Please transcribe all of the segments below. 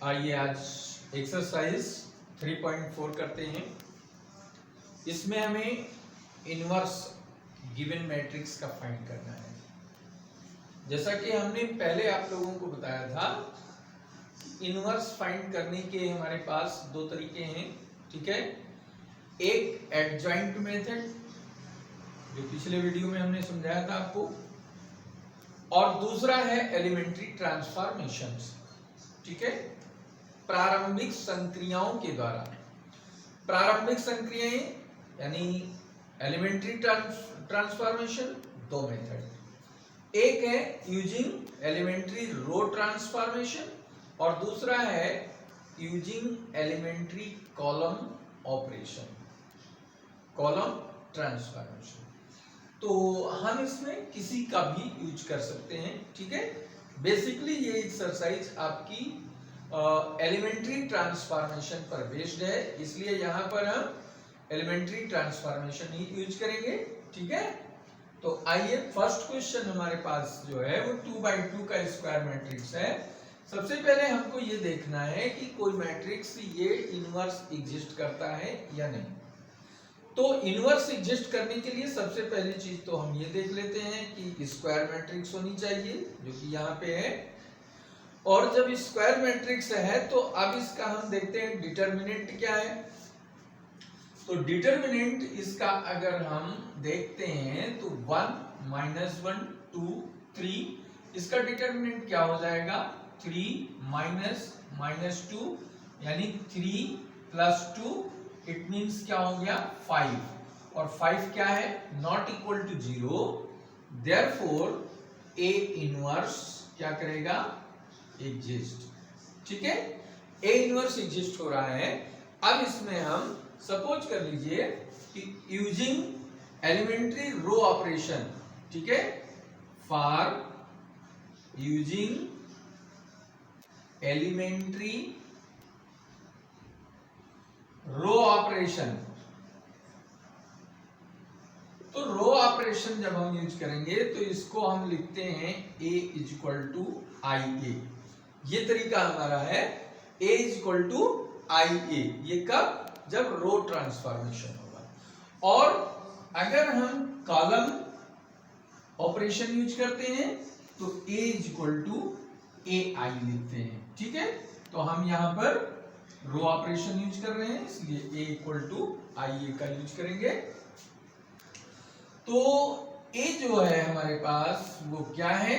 आइए आज एक्सरसाइज 3.4 करते हैं। इसमें हमें इनवर्स गिवन मैट्रिक्स का फाइंड करना है। जैसा कि हमने पहले आप लोगों को बताया था, इनवर्स फाइंड करने के हमारे पास दो तरीके हैं, ठीक है। एक एडजॉइंट मेथड, जो पिछले वीडियो में हमने समझाया था आपको, और दूसरा है एलिमेंट्री ट्रांसफॉर्मेशंस, ठीक है, प्रारंभिक संक्रियाओं के द्वारा। प्रारंभिक संक्रियाएं यानी एलिमेंट्री ट्रांसफॉर्मेशन, दो मेथड, एक है यूजिंग एलिमेंट्री रो ट्रांसफॉर्मेशन और दूसरा है using elementary column operation, column transformation. तो हम इसमें किसी का भी यूज कर सकते हैं, ठीक है। बेसिकली ये एक्सरसाइज आपकी एलिमेंट्री ट्रांसफॉर्मेशन पर बेस्ड है, इसलिए यहाँ पर हम एलिमेंट्री ट्रांसफॉर्मेशन ही यूज करेंगे, ठीक है। तो आइए, फर्स्ट क्वेश्चन हमारे पास जो है वो 2x2 का स्क्वायर मैट्रिक्स है। सबसे पहले हमको ये देखना है कि कोई मैट्रिक्स ये इनवर्स एग्जिस्ट करता है या नहीं। तो इनवर्स एग्जिस्ट करने के लिए सबसे पहली चीज तो हम ये देख लेते हैं कि स्क्वायर मैट्रिक्स होनी चाहिए, जो कि यहाँ पे है। और जब स्क्वायर मैट्रिक्स है तो अब इसका हम देखते हैं डिटर्मिनेंट क्या है। तो डिटर्मिनेंट इसका अगर हम देखते हैं तो 1 -1 2 3, इसका डिटर्मिनेंट क्या हो जाएगा 3 - -2 यानी 3 + 2, इट मींस क्या हो गया 5, और 5 क्या है not equal to 0, therefore A inverse क्या करेगा एग्जिस्ट, ठीक है। ए इनवर्स एग्जिस्ट हो रहा है। अब इसमें हम सपोज कर लीजिए कि यूजिंग एलिमेंट्री रो ऑपरेशन, ठीक है, for using elementary row operation. तो रो ऑपरेशन जब हम यूज करेंगे तो इसको हम लिखते हैं A = IA। ये तरीका हमारा है A = IA। ये कब? जब रो ट्रांसफॉर्मेशन होगा। और अगर हम कॉलम ऑपरेशन यूज करते हैं तो A = AI लिखते हैं, ठीक है। तो हम यहां पर रो ऑपरेशन यूज कर रहे हैं, इसलिए A = IA का यूज करेंगे। तो A जो है हमारे पास वो क्या है,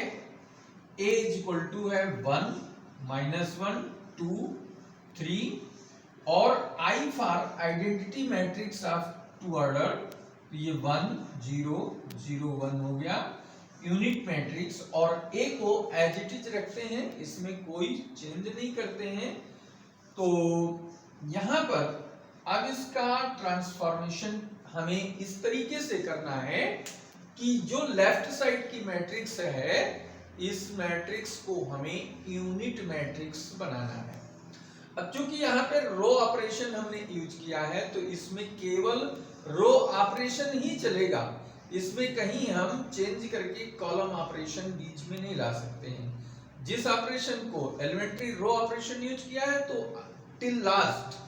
A = है 1 -1 2 3, और I for identity matrix of 2 order, तो ये 1 0 0 1 हो गया यूनिट मैट्रिक्स। और A को एज इट इज रखते हैं, इसमें कोई चेंज नहीं करते हैं। तो यहां पर अब इसका ट्रांसफॉर्मेशन हमें इस तरीके से करना है कि जो लेफ्ट साइड की मैट्रिक्स है, इस मैट्रिक्स को हमें यूनिट मैट्रिक्स बनाना है। अब चूंकि यहाँ पे रो ऑपरेशन हमने यूज किया है तो इसमें केवल रो ऑपरेशन ही चलेगा, इसमें कहीं हम चेंज करके कॉलम ऑपरेशन बीच में नहीं ला सकते हैं। जिस ऑपरेशन को एलिमेंट्री रो ऑपरेशन यूज किया है तो टिल लास्ट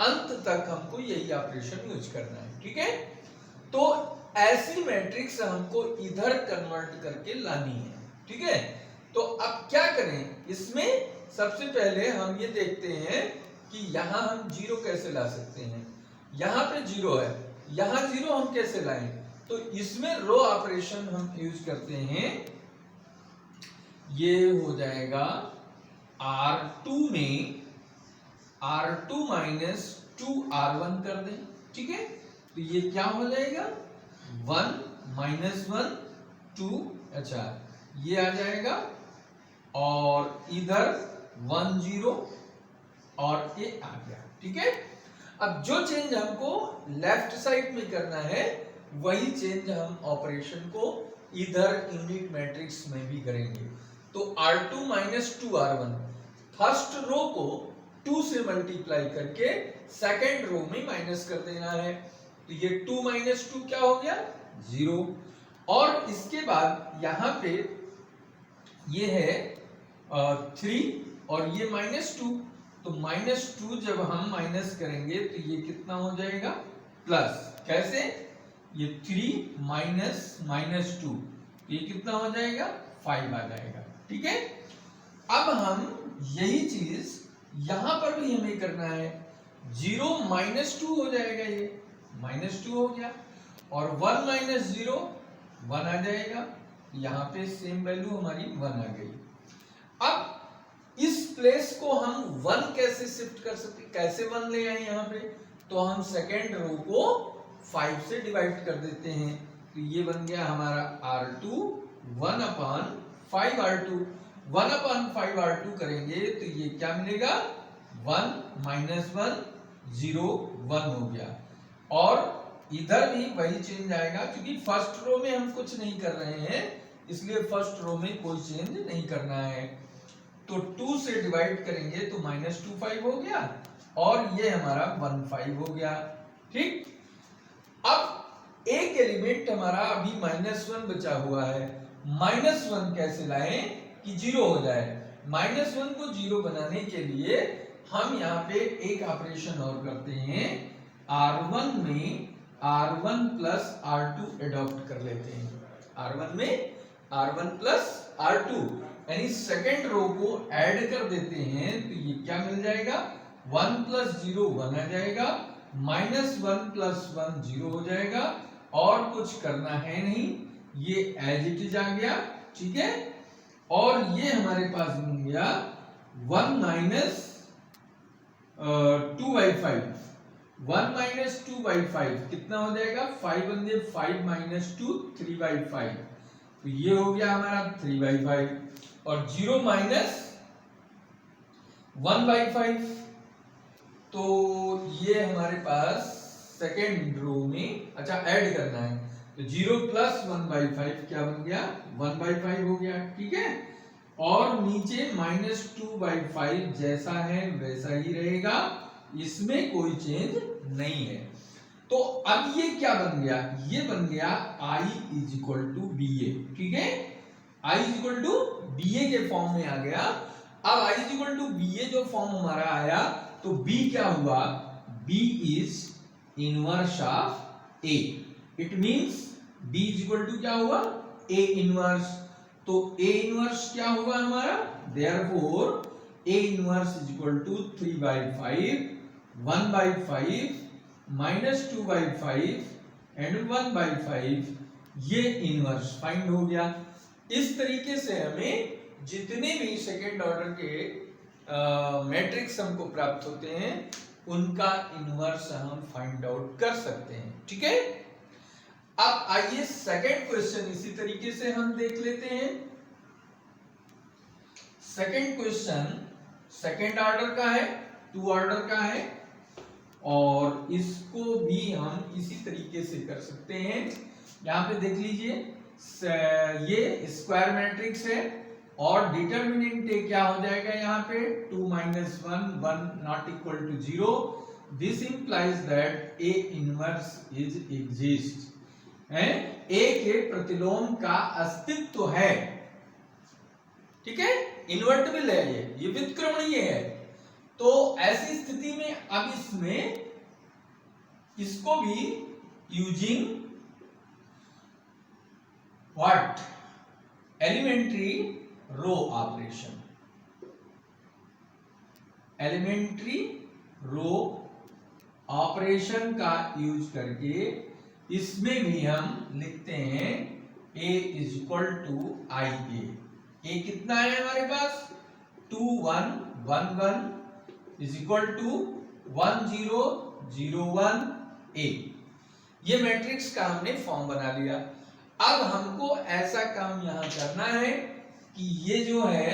अंत तक हमको यही ऑपरेशन यूज करना है, ठीक है। तो ऐसी मैट्रिक्स हमको इधर कन्वर्ट करके लानी है, ठीक है। तो अब क्या करें, इसमें सबसे पहले हम ये देखते हैं कि यहां हम 0 कैसे ला सकते हैं। यहां पे 0 है, यहां 0 हम कैसे लाएं। तो इसमें रो ऑपरेशन हम यूज करते हैं, ये हो जाएगा R2 में R2 - 2R1 कर दें, ठीक है। तो ये क्या हो जाएगा 1 -1 2, अच्छा ये आ जाएगा, और इधर 1 0 और ये आ गया, ठीक है। अब जो चेंज हमको लेफ्ट साइड में करना है वही चेंज हम ऑपरेशन को इधर यूनिट मैट्रिक्स में भी करेंगे। तो R2 - 2R1, फर्स्ट रो को 2 से मल्टीप्लाई करके सेकेंड रो में माइनस कर देना है। तो ये 2 - 2 क्या हो गया 0, और इसके बाद यहां पे ये है 3 और ये -2, तो -2 जब हम माइनस करेंगे तो ये कितना हो जाएगा, प्लस। कैसे, ये 3 माइनस -2, ये कितना हो जाएगा, 5 आ जाएगा। ठीक है, अब हम यही चीज यहां पर भी हमें करना है। 0 -2 हो जाएगा, ये -2 हो गया, और 1 - 0 1 आ जाएगा। यहां पे सेम वैल्यू हमारी 1 आ गई। अब इस प्लेस को हम 1 कैसे शिफ्ट कर सकते, कैसे 1 ले आए यहाँ पे, तो हम सेकेंड रो को 5 से डिवाइड कर देते हैं। तो ये बन गया हमारा R2 1/5 R2। 1/5 R2 करेंगे तो ये क्या मिलेगा, 1 - 1 0 1 हो गया। और इधर भी वही चेंज आएगा, क्योंकि फर्स्ट रो में हम कुछ नहीं कर रहे हैं, इसलिए फर्स्ट रो में कोई चेंज नहीं करना है। तो 2 से डिवाइड करेंगे तो -25 हो गया, और ये हमारा 15 हो गया। ठीक, अब एक एलिमेंट हमारा अभी -1 बचा हुआ है। -1 कैसे लाएं कि 0 हो जाए। -1 को 0 बनाने के लिए हम यहाँ पे एक ऑपरेशन और करते हैं, R1 में R1 प्लस R2 एडॉप्ट कर लेते हैं। R1 में R1 प्लस R2 यानी सेकेंड रो को ऐड कर देते हैं, तो ये क्या मिल जाएगा, 1 + 0 1 आ जाएगा, -1 + 1 0 हो जाएगा, और कुछ करना है नहीं, ये एज इट इज आ गया। ठीक है, और ये हमारे पास बन गया 1 - 2/5। 1 - 2/5 कितना हो जाएगा, 5 बन गए, 5 - 2 3/5। तो ये हो गया हमारा 3/5, और 0 - 1/5, तो ये हमारे पास सेकेंड रो में, अच्छा ऐड करना है, तो 0 + 1/5 क्या बन गया, 1/5 हो गया। ठीक है, और नीचे -2/5 जैसा है वैसा ही रहेगा, इसमें कोई चेंज नहीं है। तो अब ये क्या बन गया, ये बन गया I = BA। ठीक है, I = BA के फॉर्म में आ गया। अब I = BA जो फॉर्म हमारा आया, तो B क्या हुआ, B is inverse of A। It means B = क्या हुआ, A इनवर्स। तो A इनवर्स क्या हुआ हमारा, therefore A इनवर्स = 3/5, 1/5 -2/5 एंड 1/5, ये इनवर्स फाइंड हो गया। इस तरीके से हमें जितने भी सेकेंड ऑर्डर के मैट्रिक्स हमको प्राप्त होते हैं, उनका इनवर्स हम फाइंड आउट कर सकते हैं। ठीक है, अब आइए सेकेंड क्वेश्चन इसी तरीके से हम देख लेते हैं। सेकेंड क्वेश्चन सेकेंड ऑर्डर का है, 2 ऑर्डर का है, और इसको भी हम इसी तरीके से कर सकते हैं। यहाँ पे देख लीजिए, ये स्क्वायर मैट्रिक्स है, और डिटर्मिनेंट क्या हो जाएगा यहाँ पे, 2 - 1 1 ≠ 0। This implies that A inverse is exist, A के प्रतिलोम का अस्तित्व है। ठीक है, इन्वर्टिबल है, ये व्युत्क्रमणीय है। तो ऐसी स्थिति में अब इसमें इसको भी using what, elementary row operation, elementary row operation का यूज करके इसमें भी हम लिखते हैं A = IA। A कितना है हमारे पास, 2 1 1 1 = 1 0 0 1 A। ये मैट्रिक्स का हमने फॉर्म बना लिया। अब हमको ऐसा काम यहां करना है कि ये जो है,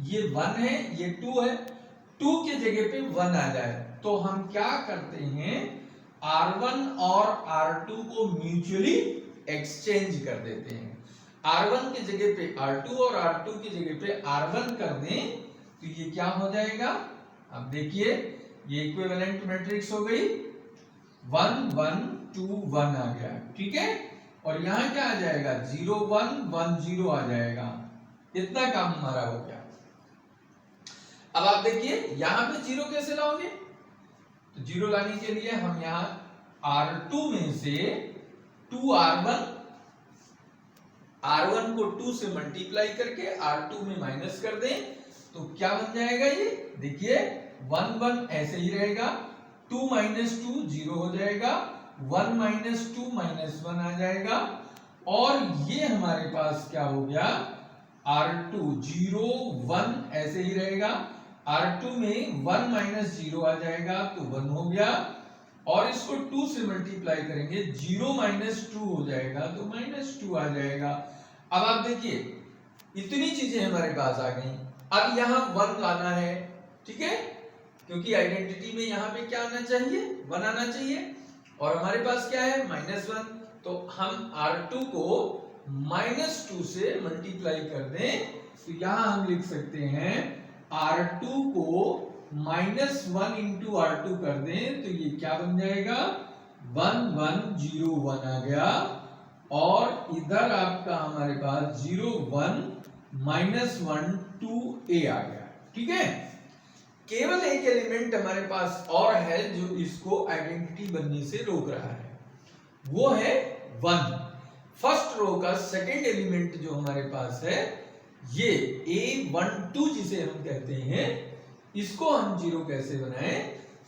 ये 1 है, ये 2 है, 2 के जगह पे 1 आ जाए। तो हम क्या करते हैं, R1 और R2 को म्यूचुअली एक्सचेंज कर देते हैं। R1 की जगह पे R2 और R2 की जगह पे R1 कर दें, तो ये क्या हो जाएगा, अब देखिए, ये इक्विवेलेंट मैट्रिक्स हो गई, 1 1 2 1 आ गया। ठीक है, और यहां क्या आ जाएगा, 0 1 1 0 आ जाएगा। इतना काम हमारा हो गया। अब आप देखिए यहां पे जीरो कैसे लाओगे, तो जीरो लाने के लिए हम यहां R2 में से 2R1 R1 को 2 से मल्टीप्लाई करके R2 में माइनस कर दें तो क्या बन जाएगा, ये देखिए 1 1 ऐसे ही रहेगा, 2 माइनस 2 जीरो हो जाएगा, 1 माइनस 2 माइनस 1 आ जाएगा, और ये हमारे पास क्या हो गया, R2 0 1 ऐसे ही रहेगा, R2 में 1 माइनस 0 आ जाएगा तो 1 हो गया, और इसको 2 से मल्टीप्लाई करेंगे 0 माइनस 2 हो जाएगा तो माइनस 2 आ जाएगा। अब आप देखिए इतनी चीजें हमारे पास आ गई। अब यहाँ 1 लाना है, ठीक है, क्योंकि आइडेंटिटी में यहाँ पे क्या आना चाहिए, 1 आना चाहिए, और हमारे पास क्या है -1, तो हम R2 को -2 से मल्टीप्लाई कर दें तो यहाँ हम लिख सकते हैं R2 को -1 इंटू R2 कर दें तो ये क्या बन जाएगा, 1 1 0 1 आ गया, और इधर आपका हमारे पास 0 1 -1 2 a आ गया, ठीक है। केवल एक एलिमेंट हमारे पास और है जो इसको आइडेंटिटी बनने से रोक रहा है, वो है 1। फर्स्ट रो का सेकंड एलिमेंट जो हमारे पास है ये A12 जिसे हम कहते हैं, इसको हम जीरो कैसे बनाएं,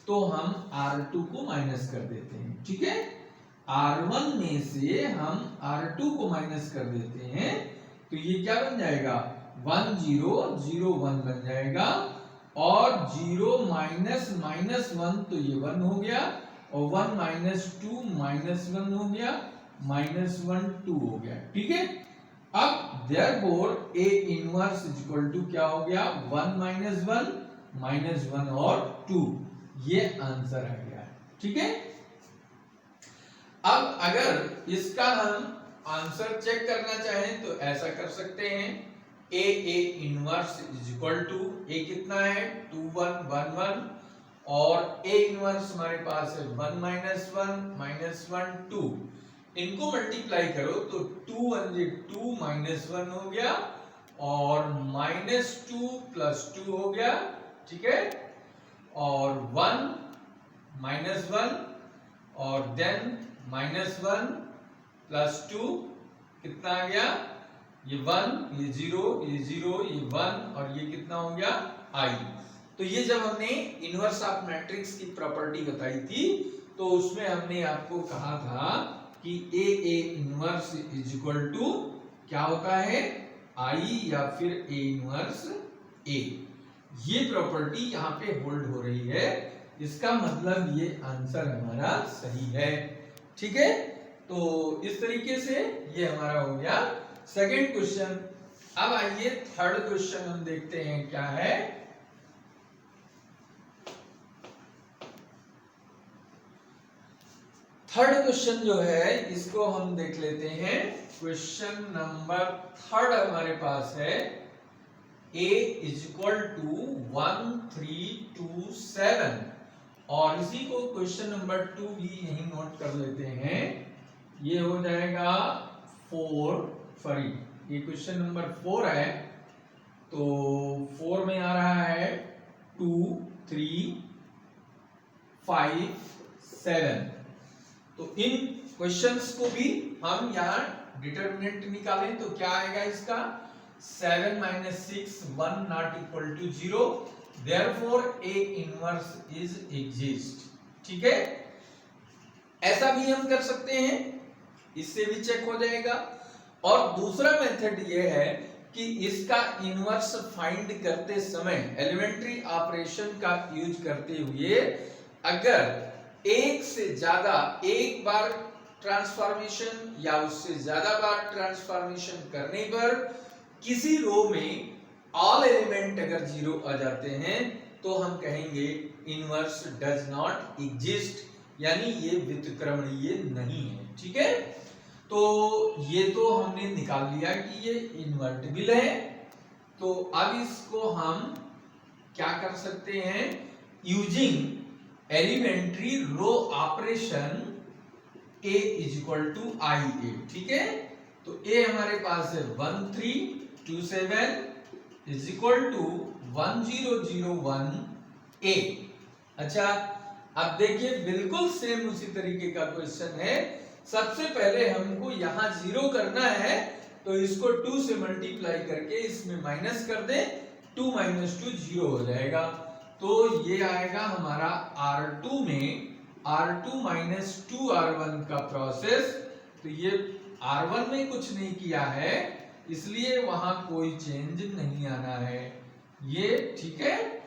तो हम R2 को माइनस कर देते हैं, ठीक है, R1 में से हम R2 को माइनस कर देते हैं तो ये क्या बन जाएगा, 1 0 0 1 बन जाएगा, और 0 माइनस -1 तो ये 1 हो गया, और 1 माइनस 2 -1 हो गया, -1 2 हो गया, ठीक है। अब therefore A inverse is equal to क्या हो गया, 1 -1 -1 और 2, ये आंसर आ गया, ठीक है। अब अगर इसका हम आंसर चेक करना चाहें तो ऐसा कर सकते हैं, A inverse is equal to, A कितना है 2 1 1 1, और A इनवर्स हमारे पास है 1 -1 -1 2, इनको मल्टीप्लाई करो तो 2 1 2 -1 हो गया, और -2 + 2 हो गया, ठीक है, और 1 -1 और देन -1 + 2 कितना आ गया, ये 1 ये 0 ये 0 ये 1, और ये कितना हो गया I। तो ये जब हमने इनवर्स ऑफ मैट्रिक्स की प्रॉपर्टी बताई थी तो उसमें हमने आपको कहा था कि A inverse is equal to क्या होता है, I या फिर A इनवर्स A। ये प्रॉपर्टी यहाँ पे होल्ड हो रही है, इसका मतलब ये आंसर हमारा सही है, ठीक है। तो इस तरीके से ये हमारा हो गया सेकंड क्वेश्चन। अब आइए थर्ड क्वेश्चन हम देखते हैं क्या है। थर्ड क्वेश्चन जो है इसको हम देख लेते हैं। क्वेश्चन नंबर थर्ड हमारे पास है A इज इक्वल टू 1 3 2 7, और इसी को क्वेश्चन नंबर 2 भी यही नोट कर लेते हैं, ये हो जाएगा 4 सॉरी ये क्वेश्चन नंबर 4 है, तो 4 में आ रहा है 2 3 5 7। तो इन क्वेश्चंस को भी हम यहाँ डिटरमिनेंट निकालें तो क्या आएगा इसका, 7 - 6 1 not equal to 0, therefore A inverse is exist, ठीक है। ऐसा भी हम कर सकते हैं, इससे भी चेक हो जाएगा। और दूसरा मेथड ये है कि इसका इनवर्स फाइंड करते समय एलिमेंट्री ऑपरेशन का यूज करते हुए अगर एक से ज्यादा एक बार ट्रांसफॉर्मेशन या उससे ज्यादा बार ट्रांसफॉर्मेशन करने पर किसी रो में ऑल एलिमेंट अगर जीरो आ जाते हैं तो हम कहेंगे इनवर्स डज नॉट एग्जिस्ट, यानी ये व्युत्क्रमणीय नहीं है, ठीक है। तो ये तो हमने निकाल लिया कि ये इन्वर्टिबल है। तो अब इसको हम क्या कर सकते हैं, using elementary row operation A is equal to I A, ठीक है। तो A हमारे पास है 1 3 2 7 इज इक्वल टू 1001A। अच्छा, अब देखिए बिल्कुल सेम उसी तरीके का क्वेश्चन है। सबसे पहले हमको यहाँ 0 करना है, तो इसको 2 से मल्टीप्लाई करके इसमें माइनस कर दे, 2 माइनस 2 0 हो जाएगा। तो ये आएगा हमारा R2 में R2 माइनस 2R1 का प्रोसेस। तो ये R1 में कुछ नहीं किया है, इसलिए वहां कोई चेंज नहीं आना है, ये ठीक है।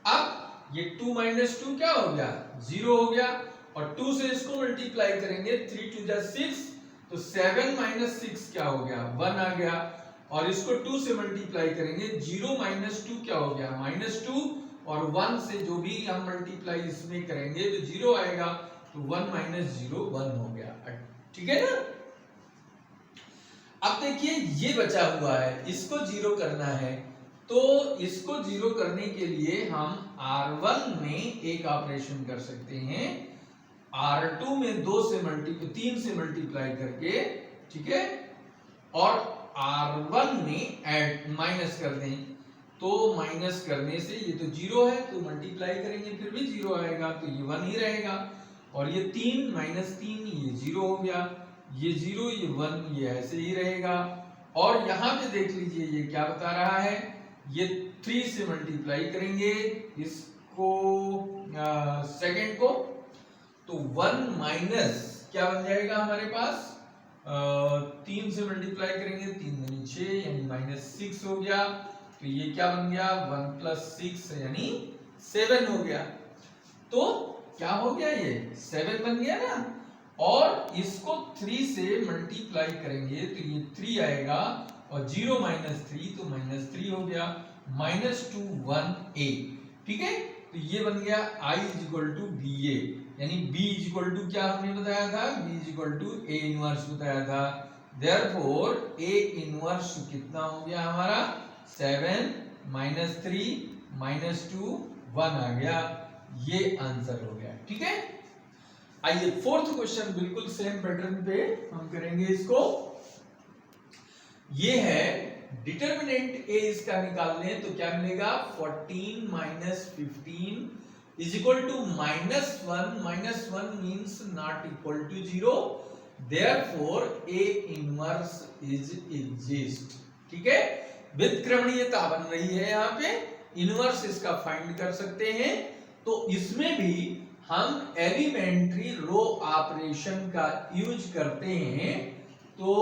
अब ये 2 माइनस 2 क्या हो गया, 0 हो गया, और 2 से इसको मल्टीप्लाई करेंगे, 3 2 जा 6, तो 7 माइनस 6 क्या हो गया, 1 आ गया, और इसको 2 से मल्टीप्लाई करेंगे, 0 माइनस 2 क्या हो गया, -2, और 1 से जो भी हम मल्टीप्लाई इसमें करेंगे तो 0 आएगा, तो 1 माइनस 0 1 हो गया, ठीक है ना। अब देखिए ये बचा हुआ है, इसको 0 करना है, तो इसको 0 करने के लिए हम R1 में एक ऑपरेशन कर सकते हैं, R2 में 3 से मल्टीप्लाई करके, ठीक है, और R1 में ऐड माइनस कर दें, तो माइनस करने से ये तो 0 है, तो मल्टीप्लाई करेंगे फिर भी 0 आएगा, तो ये 1 ही रहेगा, और ये 3 माइनस 3 ये 0 हो गया, ये 0 ये 1 ये ऐसे ही रहेगा। और यहाँ पे देख लीजिए ये क्या बता रहा है, ये 3 से मल्टीप्लाई करेंगे इसको सेकंड को, तो 1 माइनस क्या बन जाएगा हमारे पास, 3 से मल्टीप्लाई करेंगे, 3 दूनी 6 यानी -6 हो गया, तो ये क्या बन गया, 1 + 6 यानी 7 हो गया। तो क्या हो गया, ये 7 बन गया ना, और इसको 3 से मल्टीप्लाई करेंगे तो ये 3 आएगा, और 0 माइनस 3 तो -3 हो गया, -21A, ठीक है। तो ये बन गया I = BA, यानी B = क्या हमने बताया था, B = A इनवर्स बताया था, देयरफॉर A इनवर्स कितना हो गया हमारा, 7 -3 -2 1 आ गया, ये आंसर हो गया, ठीक है। आइए फोर्थ क्वेश्चन बिल्कुल सेम पैटर्न पे हम करेंगे इसको। ये है डिटर्मिनेंट A इसका निकाल लें तो क्या मिलेगा, 14 - 15 = -1 means not equal to 0, therefore A inverse is exist, ठीक है। व्युत्क्रमणीयता बन रही है, यहाँ पे इनवर्स इसका फाइंड कर सकते हैं। तो इसमें भी हम एलिमेंट्री रो ऑपरेशन का यूज करते हैं, तो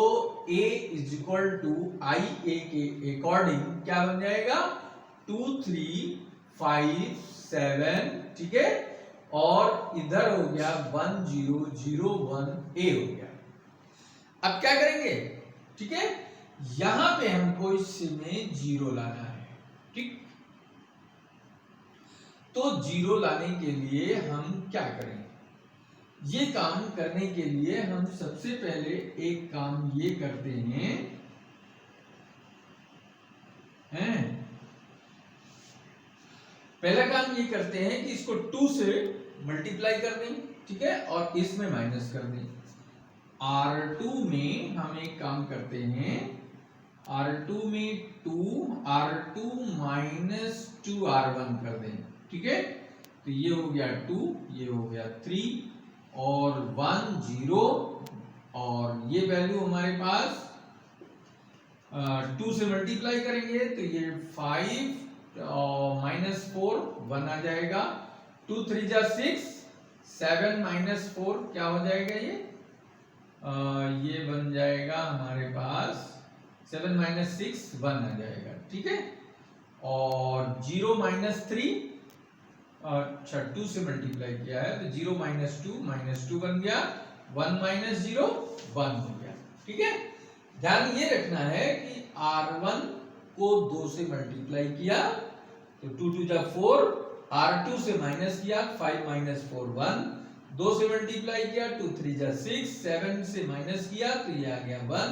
A = IA के अकॉर्डिंग क्या बन जाएगा, 2 3 5 7, ठीक है, और इधर हो गया 1 0 0 1 A हो गया। अब क्या करेंगे, ठीक है, यहां पे हमको इसमें 0 लाना है, ठीक। तो 0 लाने के लिए हम क्या करें, ये काम करने के लिए हम सबसे पहले एक काम ये करते हैं, पहला काम ये करते हैं कि इसको 2 से मल्टीप्लाई कर दें, ठीक है, और इसमें माइनस कर दें। R2 में हम एक काम करते हैं, R2 में 2 R2 - 2R1 कर दें, ठीक है, तो ये हो गया 2, ये हो गया 3, और 1 0, और ये वैल्यू हमारे पास 2 से मल्टीप्लाई करेंगे तो ये 5 और -4 1 आ जाएगा, 2 3 जा 6, 7 -4 क्या हो जाएगा, ये बन जाएगा हमारे पास 7 - 6 1 आ जाएगा, ठीक है, और 0 - 3, अच्छा 2 से मल्टीप्लाई किया है तो 0 - 2 बन गया, 1 - 0 1 हो गया, ठीक है। ध्यान ये रखना है कि R1 को 2 से मल्टीप्लाई किया तो 2 2 जा 4, R2 से माइनस किया 5 - 4 1, 2 से मल्टीप्लाई किया 2 3 जा 6, 7 से माइनस किया तो ये आ गया 1,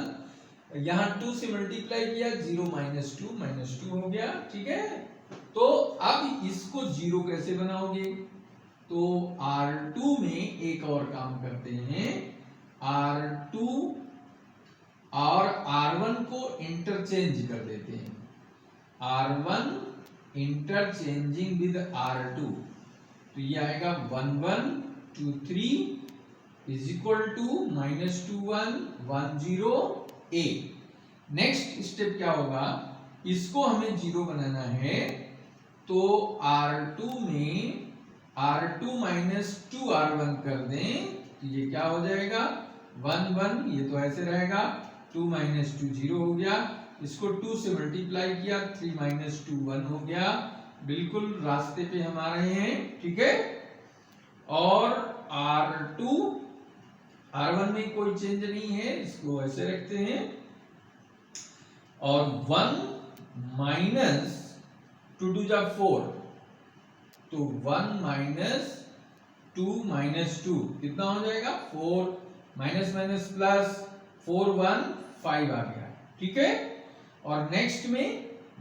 यहाँ 2 से मल्टीप्लाई किया 0 - 2 हो गया, ठीक है। तो अब इसको 0 कैसे बनाओगे, तो R2 में एक और काम करते हैं, R2 और R1 को इंटरचेंज कर देते हैं, R1 इंटरचेंजिंग विद R2, तो ये आएगा 1 1 2 3 is equal to -2 1 1 0 A। Next step क्या होगा, इसको हमें 0 बनाना है, तो R2 में R2 माइनस 2 R1 कर दें, तो ये क्या हो जाएगा 1 1, ये तो ऐसे रहेगा, 2 माइनस 2 0 हो गया, इसको 2 से मल्टीप्लाई किया, 3 माइनस 2 1 हो गया, बिल्कुल रास्ते पे हम आ रहे हैं, ठीक है। और R2 R1 में कोई चेंज नहीं है, इसको ऐसे रखते हैं, और 1 माइनस 2 2 जा 4, तो 1 माइनस 2 माइनस 2 कितना हो जाएगा 4, माइनस माइनस प्लस 4 1 5 आ गया, ठीक है। और नेक्स्ट में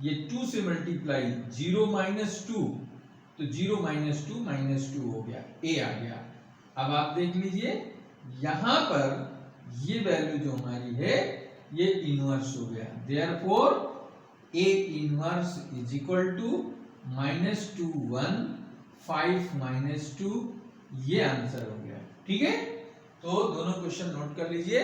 ये 2 से मल्टीप्लाई, 0 माइनस 2, तो 0 माइनस 2 माइनस 2 हो गया, A आ गया। अब आप देख लीजिए यहां पर ये वैल्यू जो हमारी है ये इनवर्स हो गया, therefore A inverse is equal to -2 1 5 -2, ये आंसर हो गया, ठीक है। तो दोनों क्वेश्चन नोट कर लीजिए।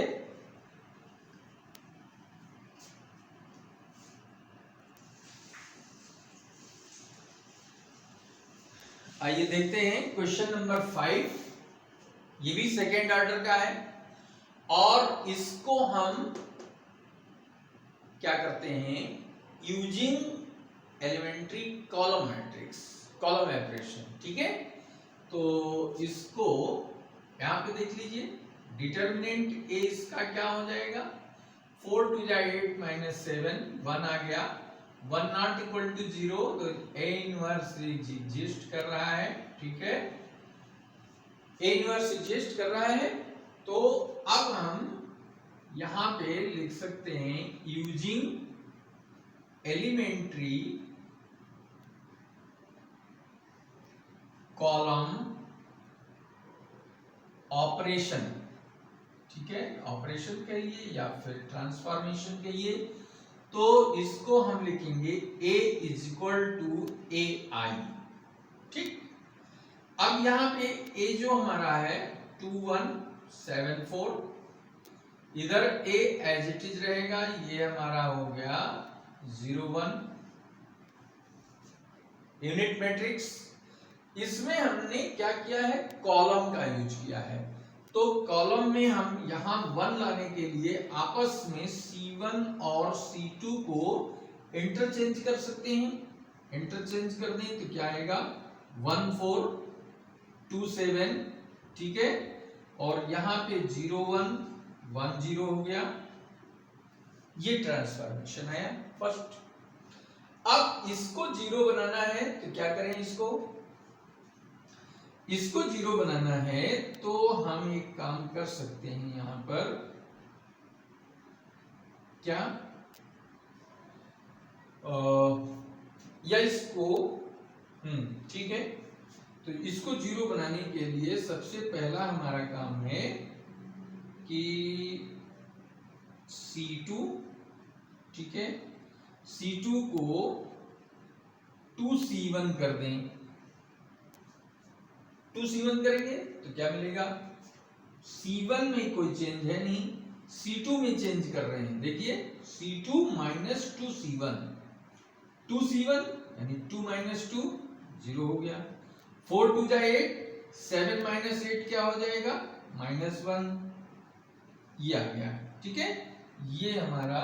आइए देखते हैं क्वेश्चन नंबर 5, ये भी सेकेंड ऑर्डर का है, और इसको हम क्या करते हैं, using elementary column matrix, column operation, ठीक है। तो इसको यहां पे देख लीजिए, डिटर्मिनेंट ए इसका क्या हो जाएगा, 4 2 जा 8 माइनस 7 1 आ गया, 1 नॉट इक्वल टू 0, तो ए इनवर्स एग्जिस्ट कर रहा है, ठीक है, ए इनवर्स एग्जिस्ट कर रहा है। तो अब हम यहां पे लिख सकते हैं यूजिंग एलिमेंट्री कॉलम ऑपरेशन, ठीक है, ऑपरेशन कहिए या फिर ट्रांसफॉर्मेशन कहिए, तो इसको हम लिखेंगे A इज इक्वल टू ए आई, ठीक। अब यहां पे A जो हमारा है 2 1 7 4, इधर A एज इट इज रहेगा, ये हमारा हो गया 0 1 यूनिट मैट्रिक्स। इसमें हमने क्या किया है, कॉलम का यूज किया है, तो कॉलम में हम यहां 1 लाने के लिए आपस में C1 और C2 को इंटरचेंज कर सकते हैं, इंटरचेंज कर दें तो क्या आएगा 1 4 2 7, ठीक है, और यहां पे 0 1 1 0 हो गया, ये ट्रांसफॉर्मेशन आया फर्स्ट। अब इसको 0 बनाना है तो क्या करें, इसको 0 बनाना है तो हम एक काम कर सकते हैं, यहां पर क्या या इसको ठीक है, तो इसको 0 बनाने के लिए सबसे पहला हमारा काम है कि C2, ठीक है, C2 को 2C1 कर दें, 2C1 करेंगे तो क्या मिलेगा, C1 में कोई चेंज है नहीं, C2 में चेंज कर रहे हैं, देखिए C2 माइनस 2C1, 2C1 यानी 2 माइनस 2 0 हो गया, 4 2 जा 8, 7 माइनस 8 क्या हो जाएगा -1, ये आ गया, ठीक है। ये हमारा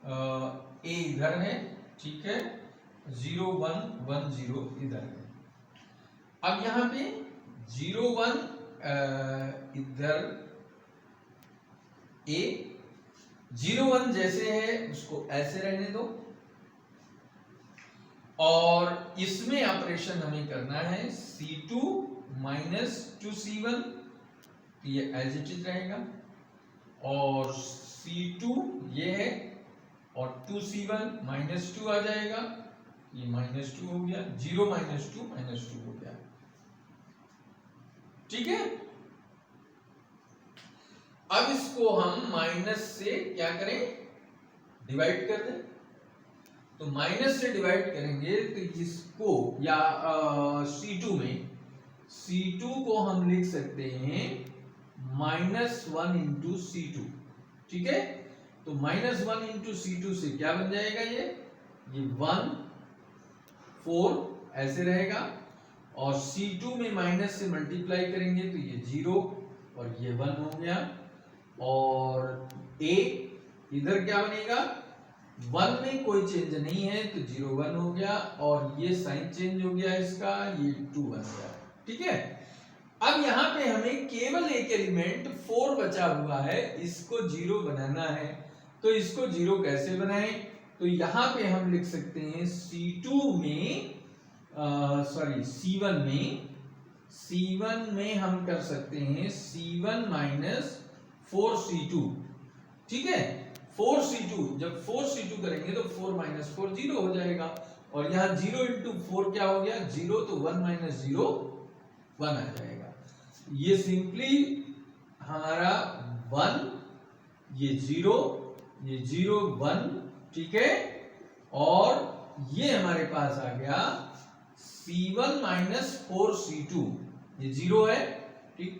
A इधर है, ठीक है, 0 1 1 0 इधर है। अब यहां पे 0 1 इधर A, 0 1 जैसे है उसको ऐसे रहने दो, और इसमें ऑपरेशन हमें करना है C2 माइनस 2C1, तो ये एज इट इज रहेगा, और C2 ये है, और 2C1 -2 आ जाएगा, ये -2 हो गया, 0 -2 -2 हो गया, ठीक है। अब इसको हम माइनस से क्या करें, डिवाइड कर दें, तो माइनस से डिवाइड करेंगे तो इसको या C2 को हम लिख सकते हैं -1 इंटू C2। ठीक है, तो -1 इंटू C2 से क्या बन जाएगा, ये 1 4 ऐसे रहेगा, और C2 में माइनस से मल्टीप्लाई करेंगे तो ये 0 और ये 1 हो गया, और A इधर क्या बनेगा, 1 में कोई चेंज नहीं है तो 0 1 हो गया, और ये साइन चेंज हो गया इसका, ये 2 बन गया। ठीक है, अब यहाँ पे हमें केवल एक एलिमेंट 4 बचा हुआ है, इसको 0 बनाना है। तो इसको 0 कैसे बनाएं, तो यहाँ पे हम लिख सकते हैं C1 में हम कर सकते हैं C1 माइनस 4C2। ठीक है, 4C2, जब 4C2 करेंगे तो 4 माइनस 4 0 हो जाएगा, और यहाँ 0 इंटू 4 क्या हो गया, 0, तो 1 माइनस 0 1 आ जाएगा। ये सिंपली हमारा 1, ये 0, ये 0 1, ठीक है, और ये हमारे पास आ गया C1 माइनस 4C2, ये 0 है, ठीक,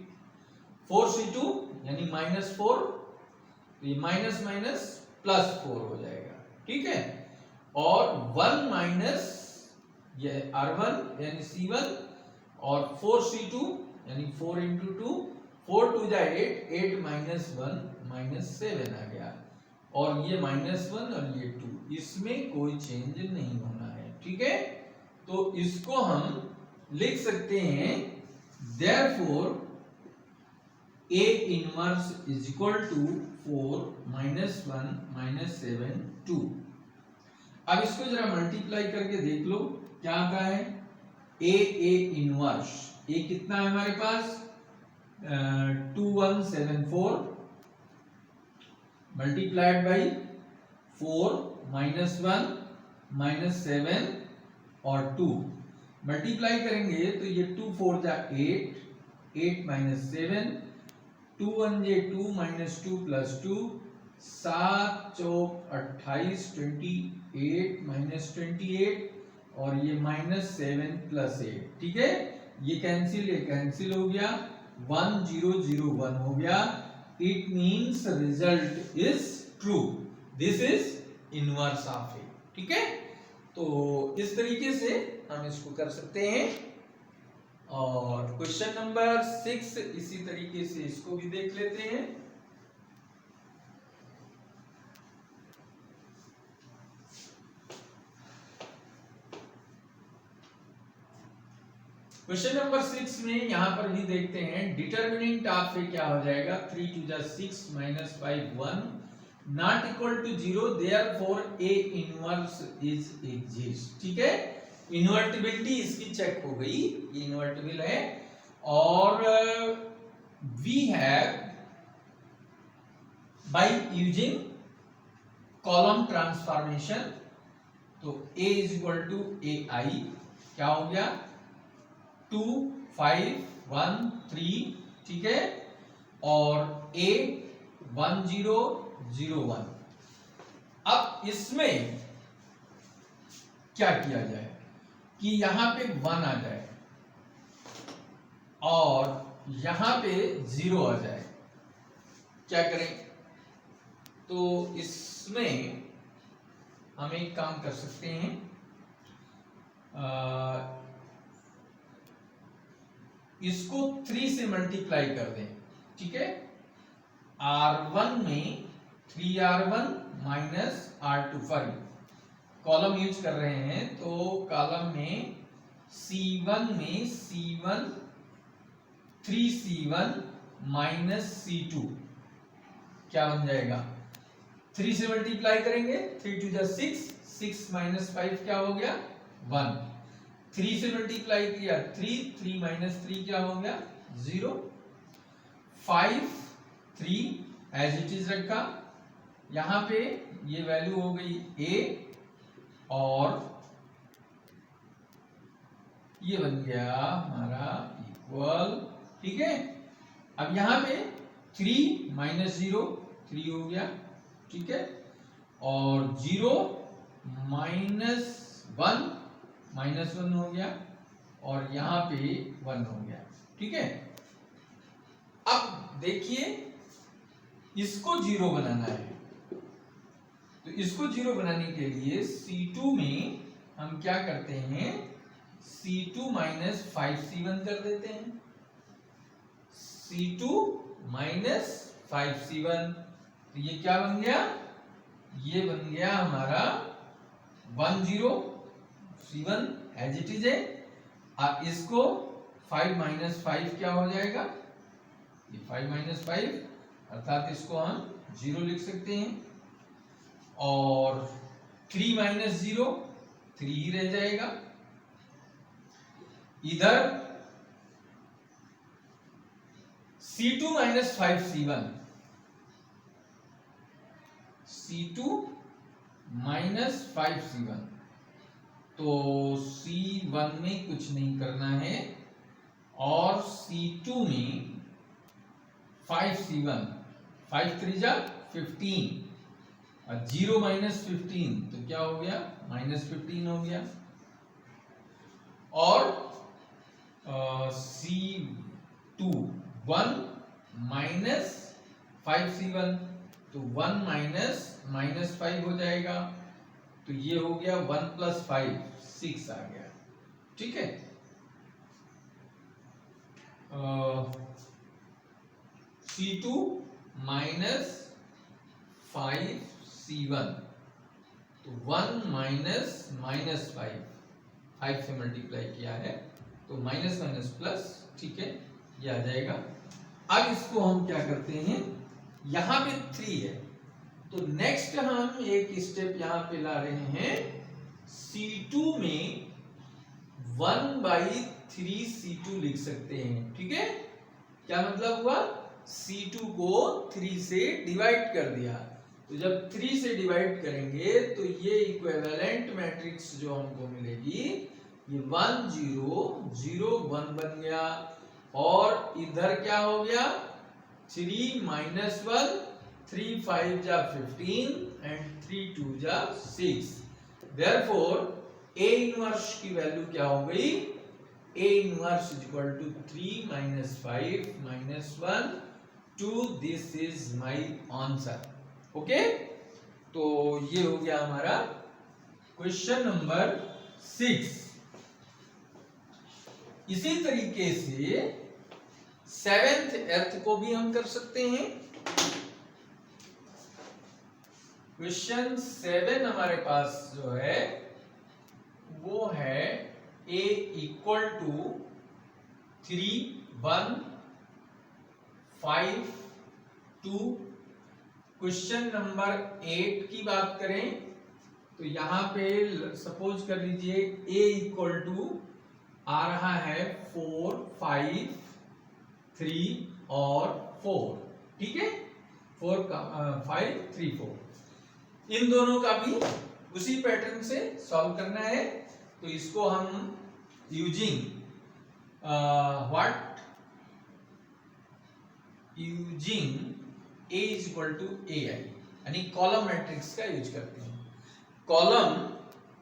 4C2 यानी -4, तो ये माइनस माइनस प्लस 4 हो जाएगा। ठीक है, और 1 माइनस ये R1 यानी C1, और 4C2 यानी 4 इंटू 2, 4 2 जा 8, 8 माइनस 1 माइनस 7 आ गया, और ये -1 और ये 2, इसमें कोई चेंज नहीं होना है। ठीक है, तो इसको हम लिख सकते हैं therefore A inverse is equal to 4 -1 -7 2। अब इसको जरा मल्टीप्लाई करके देख लो क्या आता है, A इनवर्स, A कितना है हमारे पास 2174 मल्टीप्लाइड बाई 4 -1 -7 और 2 मल्टीप्लाई करेंगे तो ये 2 4 जा 8, 8 माइनस 7, 2 1 जे 2 माइनस 2 प्लस 2, 7 चौक 28, 28 माइनस 28, और ये -7 प्लस 8। ठीक है, ये कैंसिल हो गया, 1 0 0 1 हो गया। It means result is true, this is inverse of A. ठीक है, तो इस तरीके से हम इसको कर सकते हैं। और क्वेश्चन नंबर 6 इसी तरीके से इसको भी देख लेते हैं। क्वेश्चन नंबर 6 में यहां पर भी देखते हैं, डिटर्मिनेंट ऑफ ए क्या हो जाएगा, 3 2 जा 6 -5 1 not equal to 0, therefore A inverse is exist. ठीक है, इन्वर्टिबिलिटी इसकी चेक हो गई, ये इन्वर्टिबल है, और we have by using column transformation, तो a is equal to ai क्या हो गया 2 5 1 3। ठीक है, और a 1 0 0 1। अब इसमें क्या किया जाए कि यहां पे 1 आ जाए और यहां पे 0 आ जाए, क्या करें, तो इसमें हम एक काम कर सकते हैं, इसको 3 से मल्टीप्लाई कर दें। ठीक है, R1 में 3R1 minus R2, sorry column use कर रहे हैं, तो कॉलम में C1 में C1 3C1 माइनस C2 क्या बन जाएगा, 3 से मल्टीप्लाई करेंगे, 3 2 जा 6, 6 माइनस 5 क्या हो गया 1, 3 से मल्टीप्लाई किया 3, 3 माइनस 3 क्या हो गया 0, 5 3 एज इट इज रखा, यहां पे ये वैल्यू हो गई a, और ये बन गया हमारा इक्वल। ठीक है, अब यहां पे 3 माइनस 0 3 हो गया। ठीक है, और 0 -1 -1 हो गया और यहाँ पे 1 हो गया। ठीक है, अब देखिए इसको 0 बनाना है, तो इसको 0 बनाने के लिए C2 में हम क्या करते हैं, C2 माइनस 5C1 कर देते हैं। C2 माइनस 5C1, तो ये क्या बन गया, ये बन गया हमारा 10 C1 एज इट इज है। अब इसको 5 माइनस 5 क्या हो जाएगा, ये 5 माइनस 5 अर्थात इसको हम 0 लिख सकते हैं, और 3 माइनस 0 3 ही रह जाएगा। इधर C2 minus 5C1, C2 minus 5C1, तो C1 में कुछ नहीं करना है और C2 में 5C1, 5 3 जा 15 और 0 माइनस 15 तो क्या हो गया, माइनस 15 हो गया। और C2 1 माइनस 5C1, तो 1 माइनस माइनस 5 हो जाएगा, तो ये हो गया 1 प्लस 5 6 आ गया। ठीक है, C2 माइनस 5C1, तो 1 माइनस माइनस 5 से मल्टीप्लाई किया है तो माइनस माइनस प्लस, ठीक है, ये आ जाएगा। अब इसको हम क्या करते हैं, यहाँ पे 3 है, तो नेक्स्ट हम एक स्टेप यहाँ पे ला रहे हैं, C2 में 1/3 C2 लिख सकते हैं। ठीक है, क्या मतलब हुआ, C2 को 3 से डिवाइड कर दिया, तो जब 3 से डिवाइड करेंगे तो ये इक्विवेलेंट मैट्रिक्स जो हमको मिलेगी, ये 1 0 0 1 बन गया, और इधर क्या हो गया, 3 माइनस 1 3 5 जा 15 एंड 3 2 जा 6। देयरफॉर A इनवर्स की वैल्यू क्या हो गई, A inverse is equal to 3 minus 5 minus 1 2, this is my answer. Okay, तो ये हो गया हमारा क्वेश्चन नंबर 6। इसी तरीके से 7th 8th को भी हम कर सकते हैं। क्वेश्चन 7 हमारे पास जो है वो है A equal to 3 1 5 2। Question number 8 की बात करें तो यहाँ पे सपोज कर लीजिए A इक्वल टू आ रहा है 4 5 3 और 4। ठीक है, 4 5 3 4, इन दोनों का भी उसी पैटर्न से सॉल्व करना है। तो इसको हम using what, using A is equal to AI, यानी कॉलम मैट्रिक्स का यूज करते हैं। Column,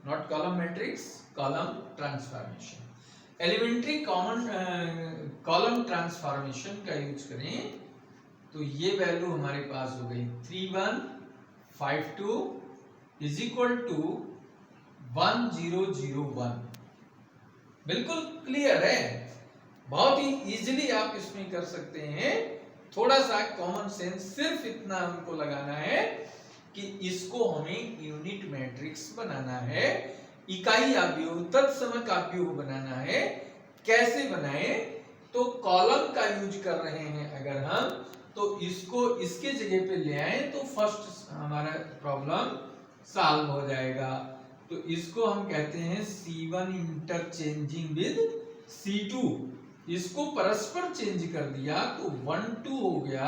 not column matrix, column transformation, elementary column transformation का यूज करें तो ये वैल्यू हमारे पास हो गई 3 1 5 2 इज इक्वल टू 1 0 0 1। बिल्कुल क्लियर है, बहुत ही इजीली आप इसमें कर सकते हैं। थोड़ा सा कॉमन सेंस, सिर्फ इतना हमको लगाना है कि इसको हमें यूनिट मैट्रिक्स बनाना है, इकाई आव्यूह, तत्समक आव्यूह बनाना है। कैसे बनाए, तो कॉलम का यूज कर रहे हैं अगर हम, तो इसको इसके जगह पे ले आए तो फर्स्ट हमारा प्रॉब्लम सॉल्व हो जाएगा। तो इसको हम कहते हैं C1 इंटरचेंजिंग विद C2, इसको परस्पर चेंज कर दिया तो 1 2 हो गया,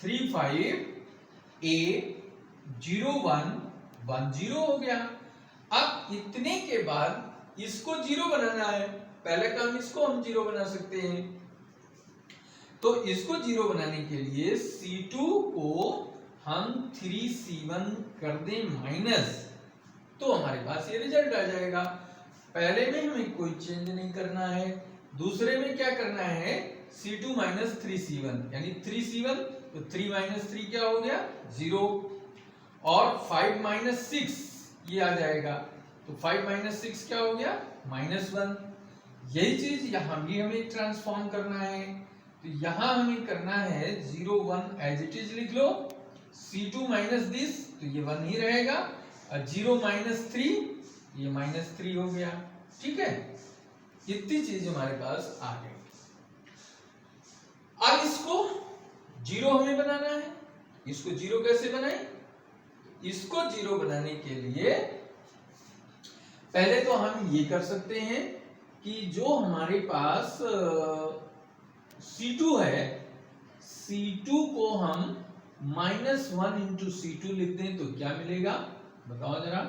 3 5 A 0 1 1 0 हो गया। अब इतने के बाद इसको 0 बनाना है, पहले काम इसको हम 0 बना सकते हैं। तो इसको 0 बनाने के लिए C2 को हम 3C1 कर दें माइनस, तो हमारे पास ये रिजल्ट आ जाएगा। पहले में हमें कोई चेंज नहीं करना है, दूसरे में क्या करना है, C2 माइनस 3C1 यानी 3C1, तो 3 माइनस 3 क्या हो गया 0, और 5 माइनस 6 ये आ जाएगा, तो 5 माइनस 6 क्या हो गया -1। यही चीज यहाँ भी हमें ट्रांसफॉर्म करना है, तो यहाँ हमें करना है 0 1 एज इट इज लिख लो, C2 माइनस दिस तो ये 1 ही रहेगा, और 0 माइनस 3 ये -3 हो गया। ठीक है, इतनी चीज हमारे पास आ गई। अब इसको 0 हमें बनाना है, इसको 0 कैसे बनाए, इसको 0 बनाने के लिए पहले तो हम ये कर सकते हैं कि जो हमारे पास C2 है, C2 को हम -1 इंटू C2 लिख दें तो क्या मिलेगा बताओ जरा,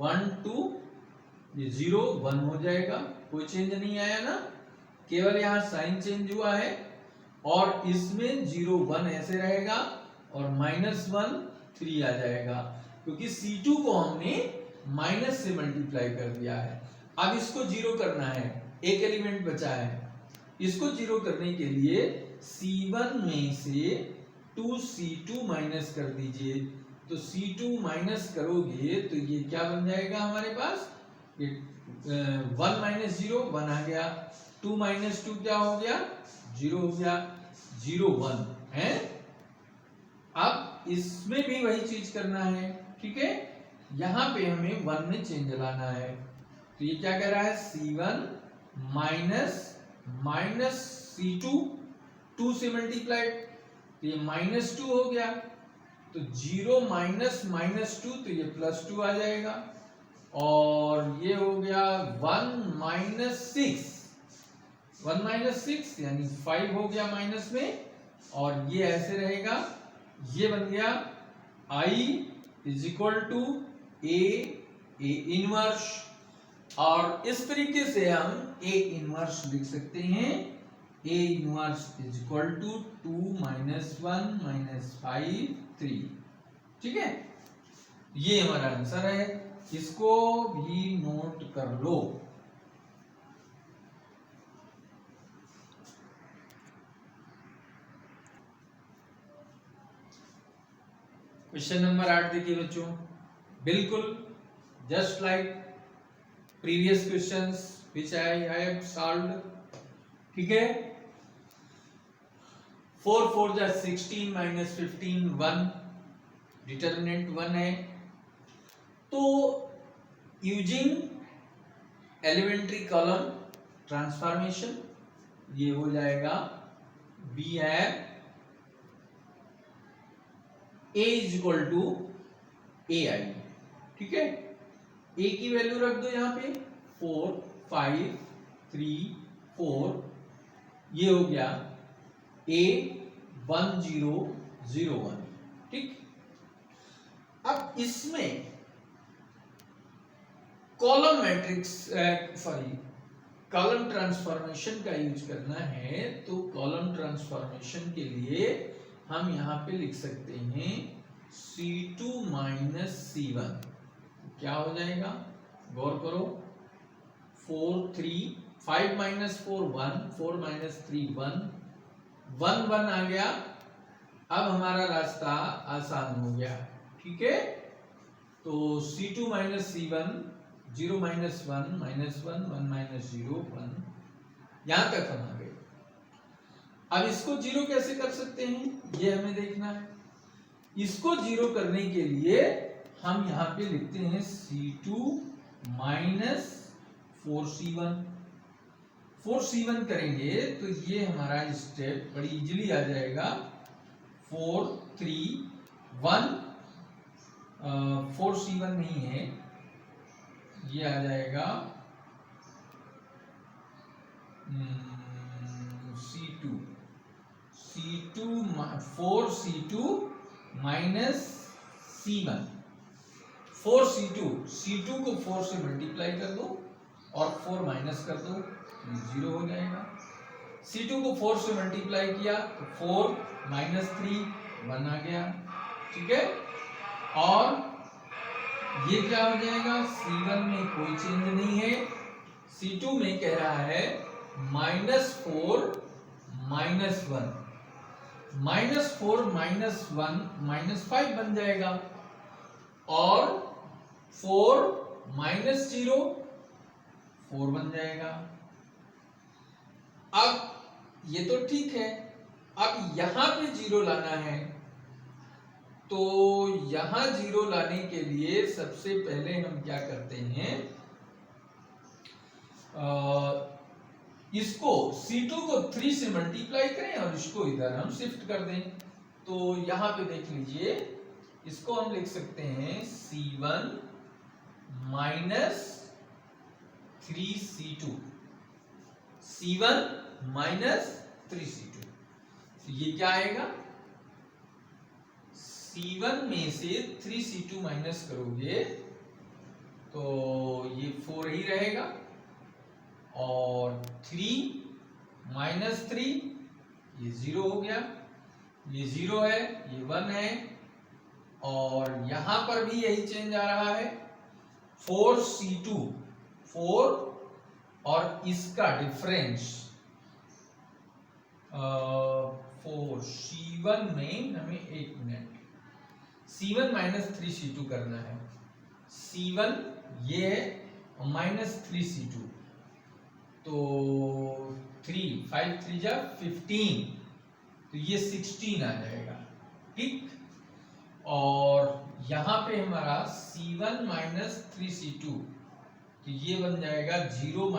1 2 ये 0 1 हो जाएगा, कोई चेंज नहीं आया ना, केवल यहाँ साइन चेंज हुआ है, और इसमें 0 1 ऐसे रहेगा और -1 3 आ जाएगा, क्योंकि C2 को हमने माइनस से मल्टीप्लाई कर दिया है। अब इसको 0 करना है, एक एलिमेंट बचा है, इसको 0 करने के लिए C1 में से 2C2 माइनस कर दीजिए, तो C2 माइनस करोगे तो ये क्या बन जाएगा हमारे पास, ये 1 माइनस 0 1 आ गया, 2 माइनस 2 क्या हो गया 0 हो गया, 0 1 है। अब इसमें भी वही चीज करना है, ठीक है, यहाँ पे हमें 1 में चेंज लाना है, तो ये क्या कह रहा है C1 माइनस C2 2 से मल्टीप्लाइड, तो ये -2 हो गया, तो 0 माइनस -2 तो ये +2 आ जाएगा, और ये हो गया 1 माइनस 6 यानी 5 हो गया माइनस में, और ये ऐसे रहेगा, ये बन गया I is equal to A inverse, और इस तरीके से हम A इनवर्स लिख सकते हैं, A inverse is equal to 2 minus 1 minus 5 3। ठीक है, ये हमारा आंसर है, इसको भी नोट कर लो। क्वेश्चन नंबर 8 देखिए बच्चों, बिल्कुल just like previous questions which I have solved. ठीक है, 4 4 जा 16 माइनस 15 1, डिटर्मिनेंट 1 है, तो यूजिंग एलिमेंट्री कॉलम ट्रांसफॉर्मेशन ये हो जाएगा we have A is equal to AI। ठीक है, A की वैल्यू रख दो यहाँ पे 4 5 3 4, ये हो गया A 1 0 0 1। ठीक, अब इसमें कॉलम मैट्रिक्स कॉलम ट्रांसफॉर्मेशन का यूज करना है, तो कॉलम ट्रांसफॉर्मेशन के लिए हम यहाँ पे लिख सकते हैं C2 माइनस C1, क्या हो जाएगा गौर करो, 4 3 5 माइनस 4 1 4 माइनस 3 1 1 1 आ गया। अब हमारा रास्ता आसान हो गया। ठीक है, तो C2 minus C1 0 minus 1 minus 1 1 minus 0 1, यहां तक हम आ गए। अब इसको 0 कैसे कर सकते हैं ये हमें देखना है। इसको 0 करने के लिए हम यहाँ पे लिखते हैं C2 माइनस 4C1। 4C1 करेंगे तो ये हमारा स्टेप बड़ी इजीली आ जाएगा। 4 3 1 4C1 नहीं है, ये आ जाएगा C2 4C2 minus C1। 4C2 को 4 से मल्टीप्लाई कर दो और 4 माइनस कर दो, 0 हो जाएगा। C2 को 4 से मल्टीप्लाई किया तो 4 माइनस 3 1 आ गया। ठीक है, और ये क्या हो जाएगा, C1 में कोई चेंज नहीं है, C2 में कह रहा है -4 -1, -4 -1 -5 बन जाएगा, और 4 -0 4 बन जाएगा। अब ये तो ठीक है, अब यहां पे 0 लाना है, तो यहां 0 लाने के लिए सबसे पहले हम क्या करते हैं, इसको C2 को 3 से मल्टीप्लाई करें और इसको इधर हम शिफ्ट कर दें। तो यहां पे देख लीजिए, इसको हम लिख सकते हैं C1 -3C2, C1 -3C2। तो ये क्या आएगा, C1 में से 3C2 माइनस करोगे तो ये 4 ही रहेगा, और 3 -3 ये 0 हो गया, ये 0 है, ये 1 है, और यहां पर भी यही चेंज आ रहा है, 4C2 4, और इसका डिफरेंस 4 C1 में हमें, एक मिनट, C1 -3C2 करना है, C1 ये है -3C2, तो 3 5 3 जा 15, तो ये 16 आ जाएगा, ठीक। और यहां पे हमारा C1 -3C2, तो ये बन जाएगा 0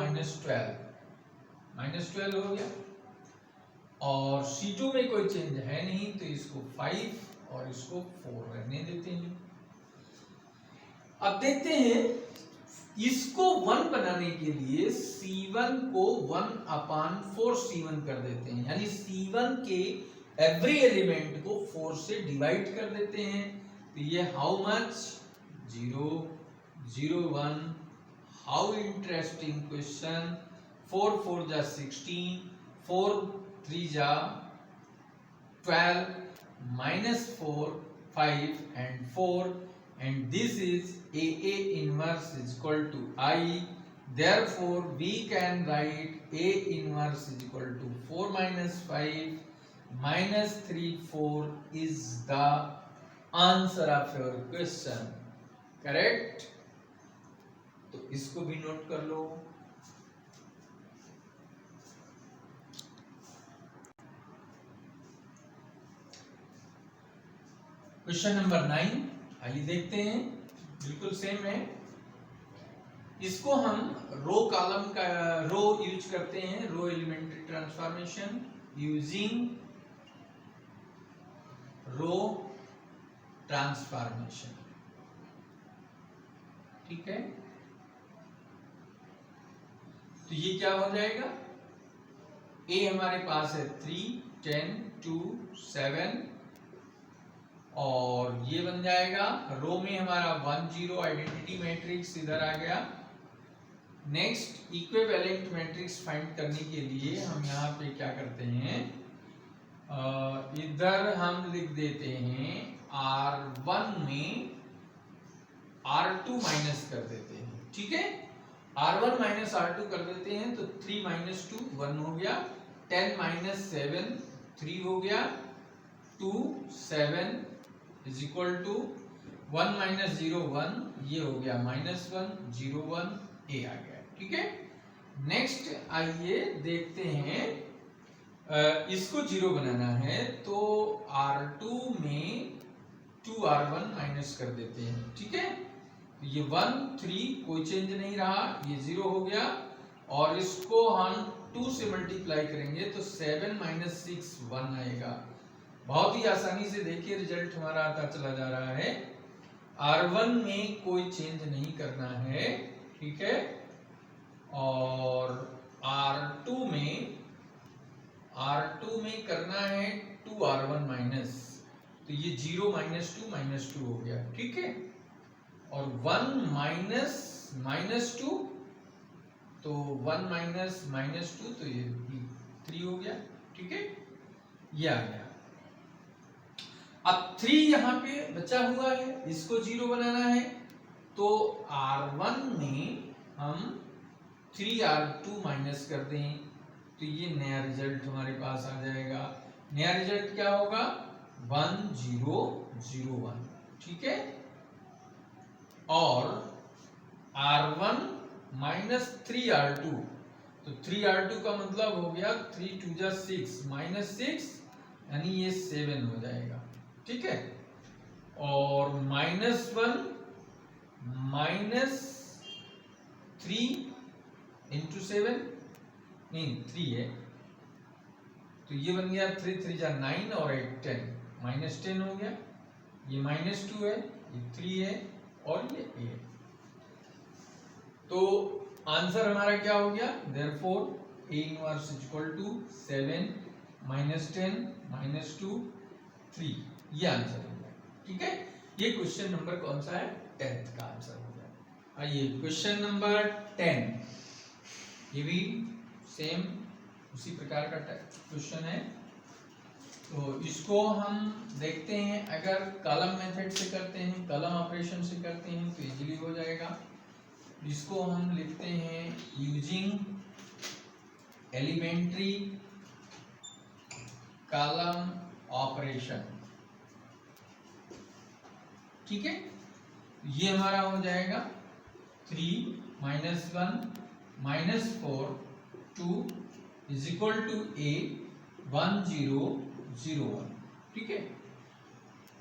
-12 हो गया, और C2 में कोई चेंज है नहीं, तो इसको 5 और इसको 4 रहने देते हैं। अब देखते हैं, इसको 1 बनाने के लिए C1 को 1/4 C1 कर देते हैं, यानी C1 के एवरी एलिमेंट को 4 से डिवाइड कर देते हैं। तो ये how much, 0 0 1, how interesting question, 4 4 जा 16, 4 3 जा 12, -4 5 and 4, and this is A inverse is equal to I, therefore we can write A inverse is equal to 4 -5 -3 4 is the answer of your question, correct? तो इसको भी note कर लो। Question number 9, आइए देखते हैं, बिल्कुल सेम है। इसको हम रो कॉलम का रो यूज करते हैं, रो एलिमेंट्री ट्रांसफॉर्मेशन यूजिंग रो ट्रांसफॉर्मेशन, ठीक है। तो ये क्या हो जाएगा, ए हमारे पास है 3 10 2 7, और ये बन जाएगा, रो में हमारा 1 0 आइडेंटिटी मैट्रिक्स इधर आ गया। नेक्स्ट इक्विवेलेंट मैट्रिक्स फाइंड करने के लिए हम यहाँ पे क्या करते हैं, इधर हम लिख देते हैं R1 में R2 माइनस कर देते हैं, ठीक है। R1 माइनस R2 कर देते हैं, तो 3 -2 1 हो गया, 10 7 3 हो गया, 2 7 इज इक्वल टू 1 -0 1, ये हो गया -1 0 1, ए आ गया, ठीक है। नेक्स्ट आइए देखते हैं, इसको 0 बनाना है, तो R2 में 2R1 माइनस कर देते हैं, ठीक है। ये 1 3 कोई चेंज नहीं रहा, ये 0 हो गया, और इसको हम 2 से मल्टीप्लाई करेंगे तो 7 -6 1 आएगा। बहुत ही आसानी से देखिए रिजल्ट हमारा आता चला जा रहा है। R1 में कोई चेंज नहीं करना है, ठीक है, और R2 में करना है 2R1 माइनस, तो ये 0 -2 हो गया, ठीक है, और 1 -2, तो 1 -2, तो ये 3 हो गया, ठीक है, ये आ गया। अब 3 यहाँ पे बचा हुआ है, इसको 0 बनाना है, तो R1 में हम 3R2 माइनस कर दें तो ये नया रिजल्ट हमारे पास आ जाएगा। नया रिजल्ट क्या होगा? 1001, ठीक है। और R1 माइनस 3R2, तो 3R2 का मतलब हो गया 3 2 जा 6 माइनस 6 यानी ये 7 हो जाएगा, ठीक है। और -1 माइनस 3 इंटू 7 नहीं 3 है, तो ये बन गया 3 3 जा 9 और 8 10 -10 हो गया। ये -2 है, ये 3 है और ये a है। तो आंसर हमारा क्या हो गया? Therefore A inverse is equal to 7 -10 -2 3, ये आंसर हो गया, ठीक है। ये क्वेश्चन नंबर कौन सा है? 10th का आंसर हो गया। आइए क्वेश्चन नंबर 10, ये भी सेम उसी प्रकार का क्वेश्चन है। तो इसको हम देखते हैं, अगर कॉलम मेथड से करते हैं, कॉलम ऑपरेशन से करते हैं तो इजीली हो जाएगा। इसको हम लिखते हैं यूजिंग एलिमेंट्री कॉलम ऑपरेशन, ठीक है। ये हमारा हो जाएगा 3 -1 -4 2 इज इक्वल टू A 1 0 0 1, ठीक है।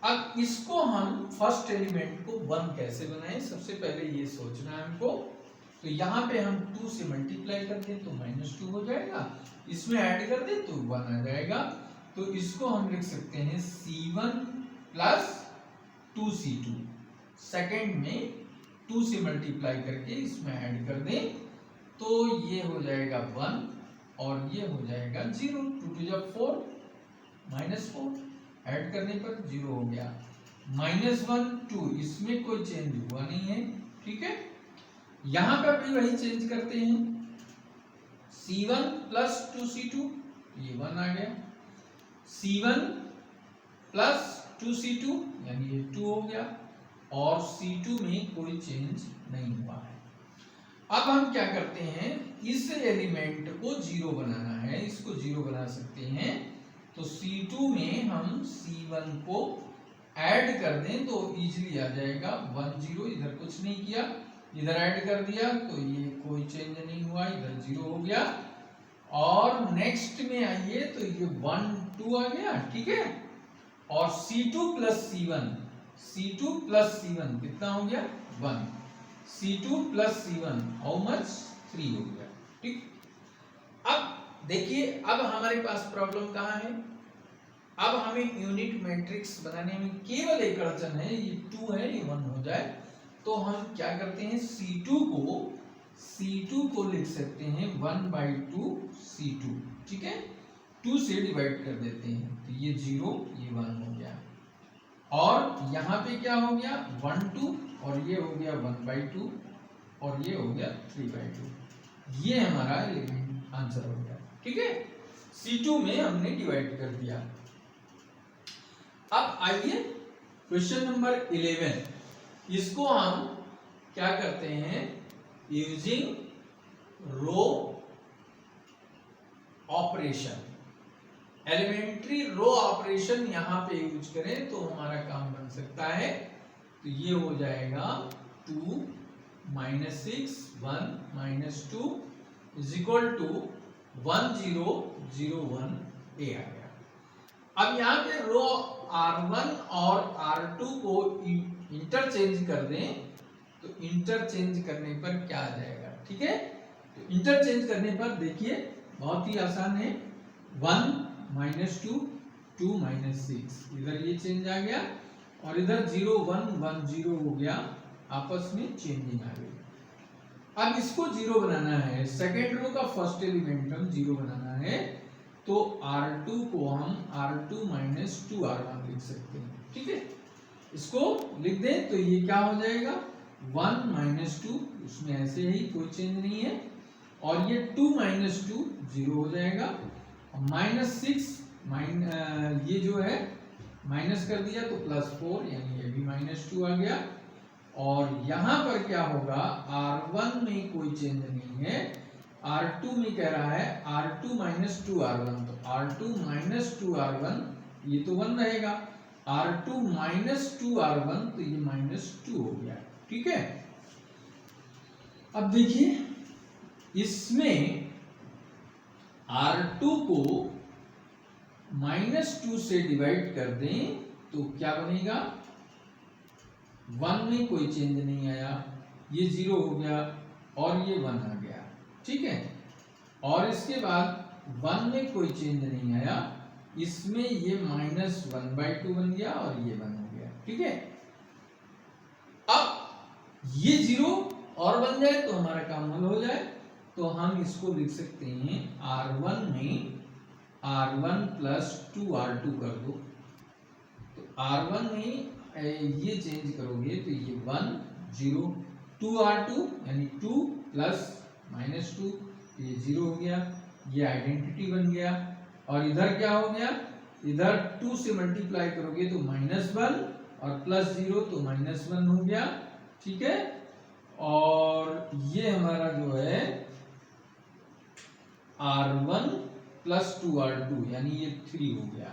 अब इसको हम फर्स्ट एलिमेंट को 1 कैसे बनाएं, सबसे पहले ये सोचना है हमको। तो यहाँ पे हम 2 से मल्टीप्लाई कर दें तो -2 हो जाएगा, इसमें ऐड कर दें तो 1 आ जाएगा। तो इसको हम लिख सकते हैं C1 प्लस 2C2, सेकेंड में 2 से मल्टीप्लाई करके इसमें ऐड कर दें तो ये हो जाएगा 1 और ये हो जाएगा 0। 2 2 जा 4 -4, ऐड करने पर 0 हो गया। -1 2, इसमें कोई चेंज हुआ नहीं है, ठीक है। यहां पर भी वही चेंज करते हैं, C1 प्लस 2C2, ये 1 आ गया। C1 प्लस 2C2 यानी ये 2 हो गया, और C2 में कोई चेंज नहीं हुआ है। अब हम क्या करते हैं, इस एलिमेंट को 0 बनाना है, इसको 0 बना सकते हैं। तो C2 में हम C1 को ऐड कर दें तो इजीली आ जाएगा 1 0, इधर कुछ नहीं किया, इधर ऐड कर दिया तो ये कोई चेंज नहीं हुआ, इधर 0 हो गया। और नेक्स्ट में आइए तो ये 1 2 आ गया, ठीक है। और C2 plus C1, C2 plus C1 कितना हो गया? 1। C2 plus C1 how much? 3 हो गया, ठीक। अब देखिए, अब हमारे पास प्रॉब्लम कहाँ है? अब हमें यूनिट मैट्रिक्स बनाने में केवल एक अड़चन है, ये 2 है, ये 1 हो जाए। तो हम क्या करते हैं, C2 को लिख सकते हैं 1/2 C2, ठीक है। 2 से डिवाइड कर देते हैं तो ये 0 ये 1 हो गया। और यहाँ पे क्या हो गया? 1 2 और ये हो गया 1/2 और ये हो गया 3/2। ये हमारा एलिमेंट आंसर हो गया, ठीक है। C2 में हमने डिवाइड कर दिया। अब आइए क्वेश्चन नंबर 11, इसको हम क्या करते हैं, using row operation, elementary row operation यहां पे यूज करें तो हमारा काम बन सकता है। तो ये हो जाएगा 2 -6 1 -2 इज इक्वल टू 1 0 0 1 a आ गया। अब यहाँ पे रो R1 और R2 को इंटरचेंज कर दें तो इंटरचेंज करने पर क्या आ जाएगा, ठीक है। तो इंटरचेंज करने पर देखिए बहुत ही आसान है, 1 -2 2 -6, इधर ये चेंज आ गया और इधर 0 1 1 0 हो गया, आपस में चेंजिंग आ गई। अब इसको 0 बनाना है, सेकेंड रो का फर्स्ट एलिमेंट हम 0 बनाना है, तो R2 को हम R2 - 2R1 लिख सकते हैं, ठीक है। इसको लिख दें तो ये क्या हो जाएगा, 1 -2, उसमें ऐसे ही कोई चेंज नहीं है, और ये 2 - 2 0 हो जाएगा। -6 ये जो है माइनस कर दिया तो +4 यानी ये भी -2 आ गया। और यहां पर क्या होगा, R1 में कोई चेंज नहीं है, R2 में कह रहा है R2 माइनस 2R1, तो R2 माइनस 2R1 ये तो 1 रहेगा, R2 माइनस 2R1 तो ये माइनस 2 हो गया। ठीक है, अब देखिए इसमें R2 को -2 से डिवाइड कर दें तो क्या बनेगा, 1 में कोई चेंज नहीं आया, ये 0 हो गया और ये 1 आ गया। ठीक है, और इसके बाद 1 में कोई चेंज नहीं आया, इसमें ये -1/2 बन गया और ये 1 हो गया। ठीक है, अब ये 0 और बन जाए तो हमारा काम हल हो जाए, तो हम इसको लिख सकते हैं R1 में R1 प्लस 2R2 कर दो, तो R1 में ये चेंज करोगे तो ये 1 0, 2R2 यानी 2 प्लस -2 ये 0 हो गया, ये आइडेंटिटी बन गया, और इधर क्या हो गया, इधर 2 से मल्टीप्लाई करोगे तो -1 और प्लस 0 तो -1 हो गया। ठीक है, और ये हमारा जो है R1 प्लस 2R2 यानी ये 3 हो गया,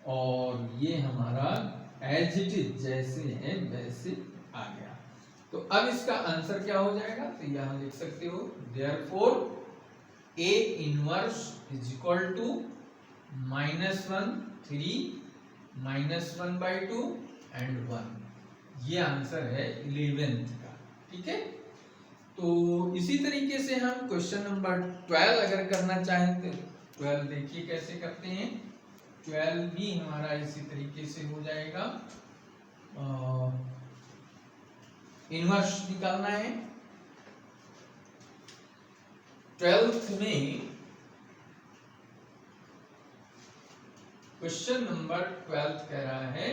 और ये हमारा एज इट इज जैसे है वैसे आ गया। तो अब इसका आंसर क्या हो जाएगा, तो यहां लिख सकते हो therefore A inverse is equal to -1 3 -1/2 and 1, ये आंसर है 11th का। ठीक है, तो इसी तरीके से हम क्वेश्चन नंबर 12 अगर करना चाहें तो 12 देखिए कैसे करते हैं। 12 भी हमारा इसी तरीके से हो जाएगा, इनवर्स निकालना है। 12th में क्वेश्चन नंबर 12 कह रहा है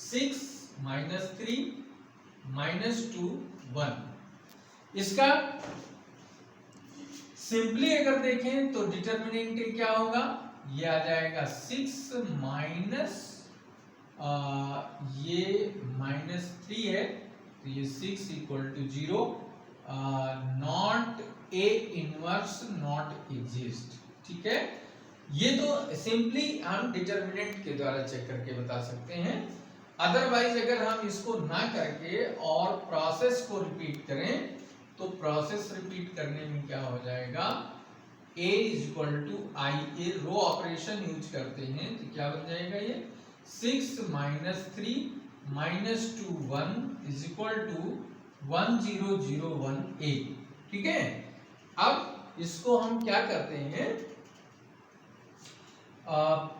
6 -3 -2 1। इसका सिंपली अगर देखें तो डिटर्मिनेंट क्या होगा, ये आ जाएगा 6 माइनस ये -3 है तो ये 6 equal to 0, not A inverse not exist. ठीक है, ये तो सिंपली हम डिटर्मिनेंट के द्वारा चेक करके बता सकते हैं। अदरवाइज अगर हम इसको ना करके और प्रोसेस को रिपीट करें तो प्रोसेस रिपीट करने में क्या हो जाएगा, A is equal to IA row operation use करते हैं तो क्या बन जाएगा, ये 6 -3 -2 1 इज इक्वल टू 1 0 0 1 A। ठीक है, अब इसको हम क्या करते हैं,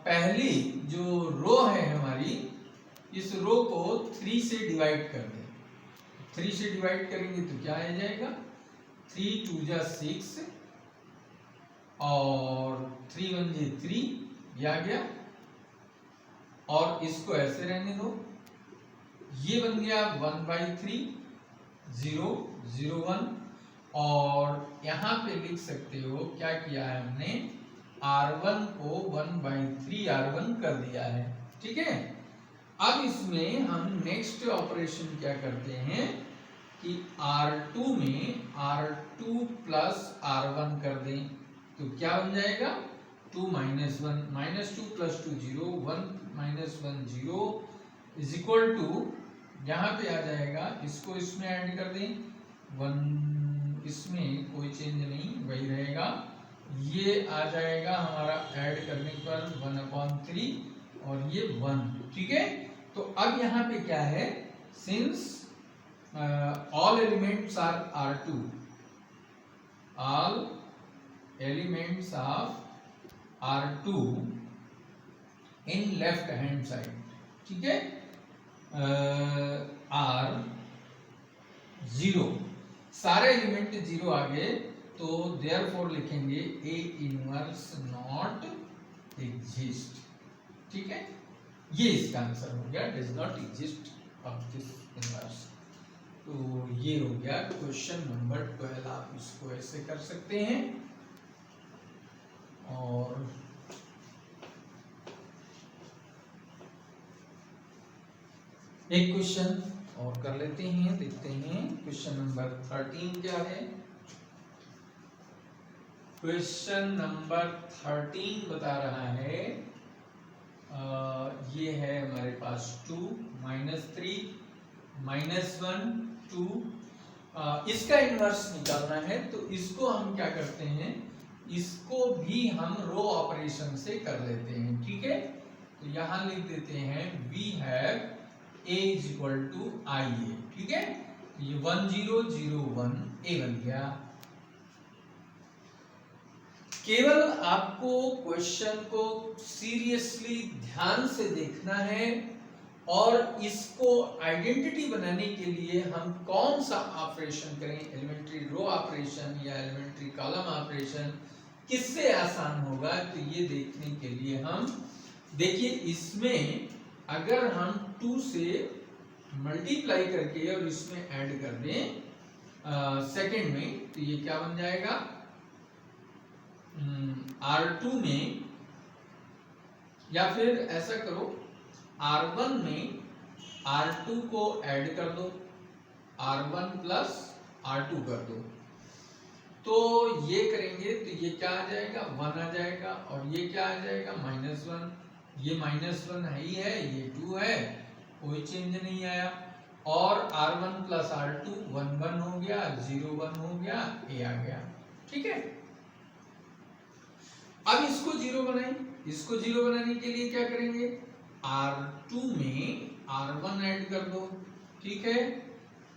पहली जो रो है हमारी, इस रो को 3 से डिवाइड कर दें। 3 से डिवाइड करेंगे तो क्या आ जाएगा, 3 2 जा 6 और 3 1 जा 3 ये आ गया, और इसको ऐसे रहने दो, ये बन गया 1/3 0 0 1, और यहाँ पे लिख सकते हो क्या किया है हमने, R1 को 1/3 R1 कर दिया है। ठीक है, अब इसमें हम नेक्स्ट ऑपरेशन क्या करते हैं कि R2 में R2 प्लस R1 कर दें तो क्या बन जाएगा, 2 -1 -2 + 2 0 1 -1 0 इज इक्वल टू, यहाँ पे आ जाएगा, इसको इसमें ऐड कर दें 1, इसमें कोई चेंज नहीं वही रहेगा, ये आ जाएगा हमारा ऐड करने पर 1/3 और ये 1। ठीक है, तो अब यहाँ पे क्या है, since all elements are R2, all elements of R2 in left hand side, ठीक है, R 0, सारे एलिमेंट 0 आ गए तो देयरफॉर लिखेंगे A इनवर्स नॉट एग्जिस्ट। ठीक है, ये इसका आंसर हो गया, does not exist of this inverse. तो ये हो गया क्वेश्चन नंबर 12, आप इसको ऐसे कर सकते हैं। और एक क्वेश्चन और कर लेते हैं, देखते हैं क्वेश्चन नंबर 13 क्या है। क्वेश्चन नंबर 13 बता रहा है ये है हमारे पास 2 -3 -1 2, इसका इन्वर्स निकालना है। तो इसको हम क्या करते हैं, इसको भी हम रो ऑपरेशन से कर लेते हैं, ठीक है। तो यहां लिख देते हैं we have a is equal to I A, ठीक है। ये 1 0 0 1 a बन गया। केवल आपको क्वेश्चन को सीरियसली ध्यान से देखना है और इसको आइडेंटिटी बनाने के लिए हम कौन सा ऑपरेशन करें, एलिमेंट्री रो ऑपरेशन या एलिमेंट्री कॉलम ऑपरेशन, किससे आसान होगा। तो ये देखने के लिए हम देखिए, इसमें अगर हम 2 से मल्टीप्लाई करके और इसमें ऐड कर दें सेकंड में, तो ये क्या बन जाएगा, R2 में, या फिर ऐसा करो R1 में R2 को ऐड कर दो, R1 प्लस R2 कर दो। तो ये करेंगे तो ये क्या आ जाएगा, 1 आ जाएगा, और ये क्या आ जाएगा, -1। ये -1 ही है, ये 2 है, कोई चेंज नहीं आया। और R1 प्लस R2 1 1 हो गया, 0 1 हो गया, a आ गया, ठीक है। अब इसको 0 बनाएं। इसको 0 बनाने के लिए क्या करेंगे, R2 में R1 ऐड कर दो, ठीक है।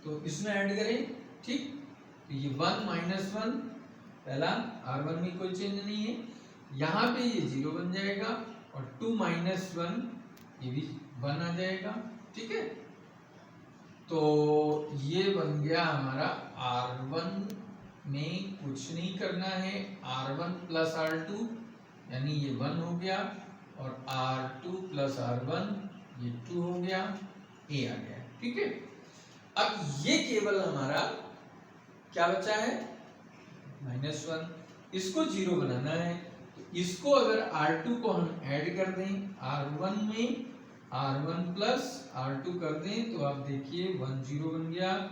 तो इसमें ऐड करें, ठीक। तो ये 1 -1 पहला, R1 में कोई चेंज नहीं है, यहाँ पे ये 0 बन जाएगा, और 2 -1 ये भी 1 आ जाएगा, ठीक है। तो ये बन गया हमारा R1 में कुछ नहीं करना है, R1 प्लस R2 यानी ये 1 हो गया, और R2 प्लस R1 ये 2 हो गया, a आ गया, ठीक है। अब ये केवल हमारा क्या बचा है, -1, इसको 0 बनाना है। तो इसको अगर R2 को हम ऐड कर दें, R1 में R1 प्लस R2 कर दें, तो आप देखिए 1 0 बन गया,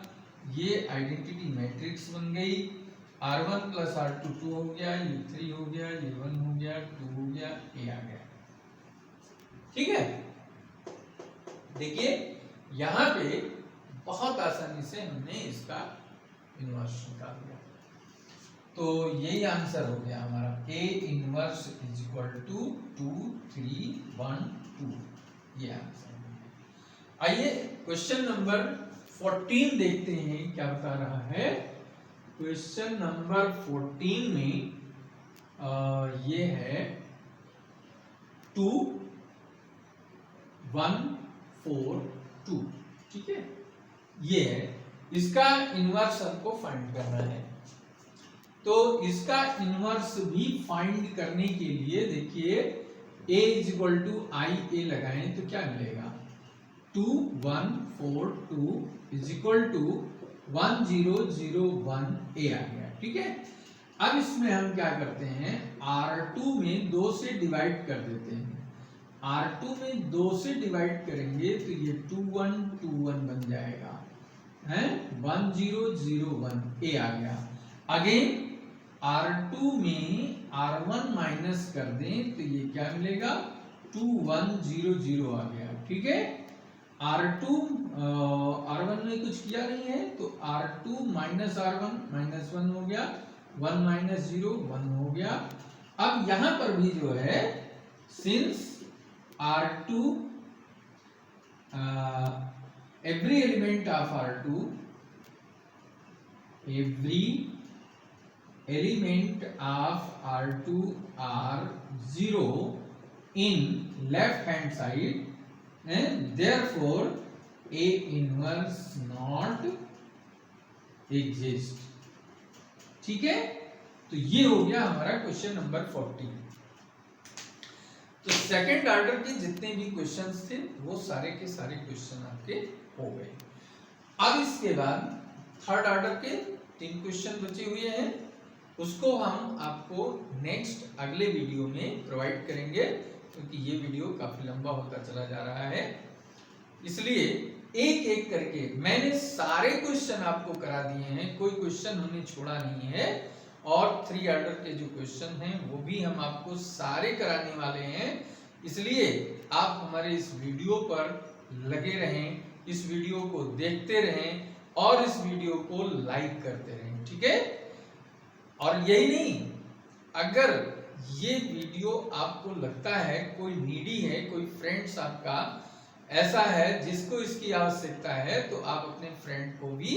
ये आइडेंटिटी मैट्रिक्स बन गई। R1 प्लस R2 2 हो गया, ये 3 हो गया, ये 1 हो गया, 2 हो गया, a आ गया, ठीक है। देखिए यहां पे बहुत आसानी से हमने इसका इन्वर्स निकाल दिया। तो यही आंसर हो गया हमारा, a inverse is equal to 2 3 1 2, ये आंसर। आइए क्वेश्चन नंबर 14 देखते हैं क्या बता रहा है। क्वेश्चन नंबर 14 में ये है 2 1 4 2, ठीक है। ये है, इसका इनवर्स हमको फाइंड करना है। तो इसका इनवर्स भी फाइंड करने के लिए देखिए a is equal to I ए लगाएं तो क्या मिलेगा, 2 1 4 2 इज इक्वल टू 1 0 0 1 a आ गया, ठीक है। अब इसमें हम क्या करते हैं, R2 में 2 से डिवाइड कर देते हैं। R2 में 2 से डिवाइड करेंगे तो ये 2 1 2 1 बन जाएगा, है 1 0 0 1 a आ गया। अगेन R2 में R1 माइनस कर दें तो ये क्या मिलेगा, 2 1 0 0 आ गया, ठीक है। R1 में कुछ किया नहीं है, तो R2 माइनस R1 -1 हो गया, 1 माइनस 0 1 हो गया। अब यहां पर भी जो है, since R2 every element of R2 every element of R2 are 0 in left hand side, and therefore A inverse not exist, ठीक है। तो ये हो गया हमारा क्वेश्चन नंबर 14। तो सेकंड ऑर्डर के जितने भी क्वेश्चंस थे वो सारे के सारे क्वेश्चन आपके हो गए। अब इसके बाद थर्ड ऑर्डर के 3 क्वेश्चन बचे हुए हैं, उसको हम आपको नेक्स्ट अगले वीडियो में प्रोवाइड करेंगे, क्योंकि ये वीडियो काफी लंबा होता चला जा रहा है। इसलिए एक एक करके मैंने सारे क्वेश्चन आपको करा दिए हैं, कोई क्वेश्चन हमने छोड़ा नहीं है। और 3 ऑर्डर के जो क्वेश्चन हैं वो भी हम आपको सारे कराने वाले हैं। इसलिए आप हमारे इस वीडियो पर लगे रहें, इस वीडियो को देखते रहें और इस वीडियो को लाइक करते रहें, ठीक है। और यही नहीं, अगर ये वीडियो आपको लगता है कोई नीडी है, कोई फ्रेंड्स आपका ऐसा है जिसको इसकी आवश्यकता है, तो आप अपने फ्रेंड को भी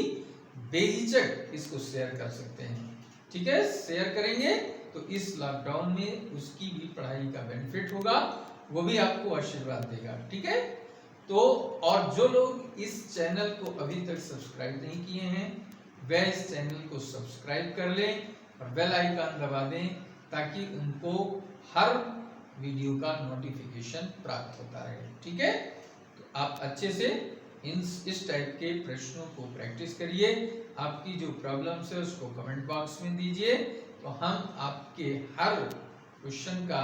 बेहिचक इसको शेयर कर सकते हैं, ठीक है। शेयर करेंगे तो इस लॉकडाउन में उसकी भी पढ़ाई का बेनिफिट होगा, वो भी आपको आशीर्वाद देगा, ठीक है। तो और जो लोग इस चैनल को अभी तक सब्सक्राइब नहीं किए हैं वह इस चैनल को सब्सक्राइब कर लें और बेल आइकन दबा दें, ताकि उनको हर वीडियो का नोटिफिकेशन प्राप्त होता रहे, ठीक है। तो आप अच्छे से इस टाइप के प्रश्नों को प्रैक्टिस करिए। आपकी जो प्रॉब्लम्स है उसको कमेंट बॉक्स में दीजिए, तो हम आपके हर क्वेश्चन का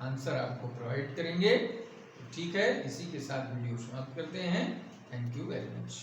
आंसर आपको प्रोवाइड करेंगे, ठीक है। इसी के साथ वीडियो समाप्त करते हैं। Thank you very much.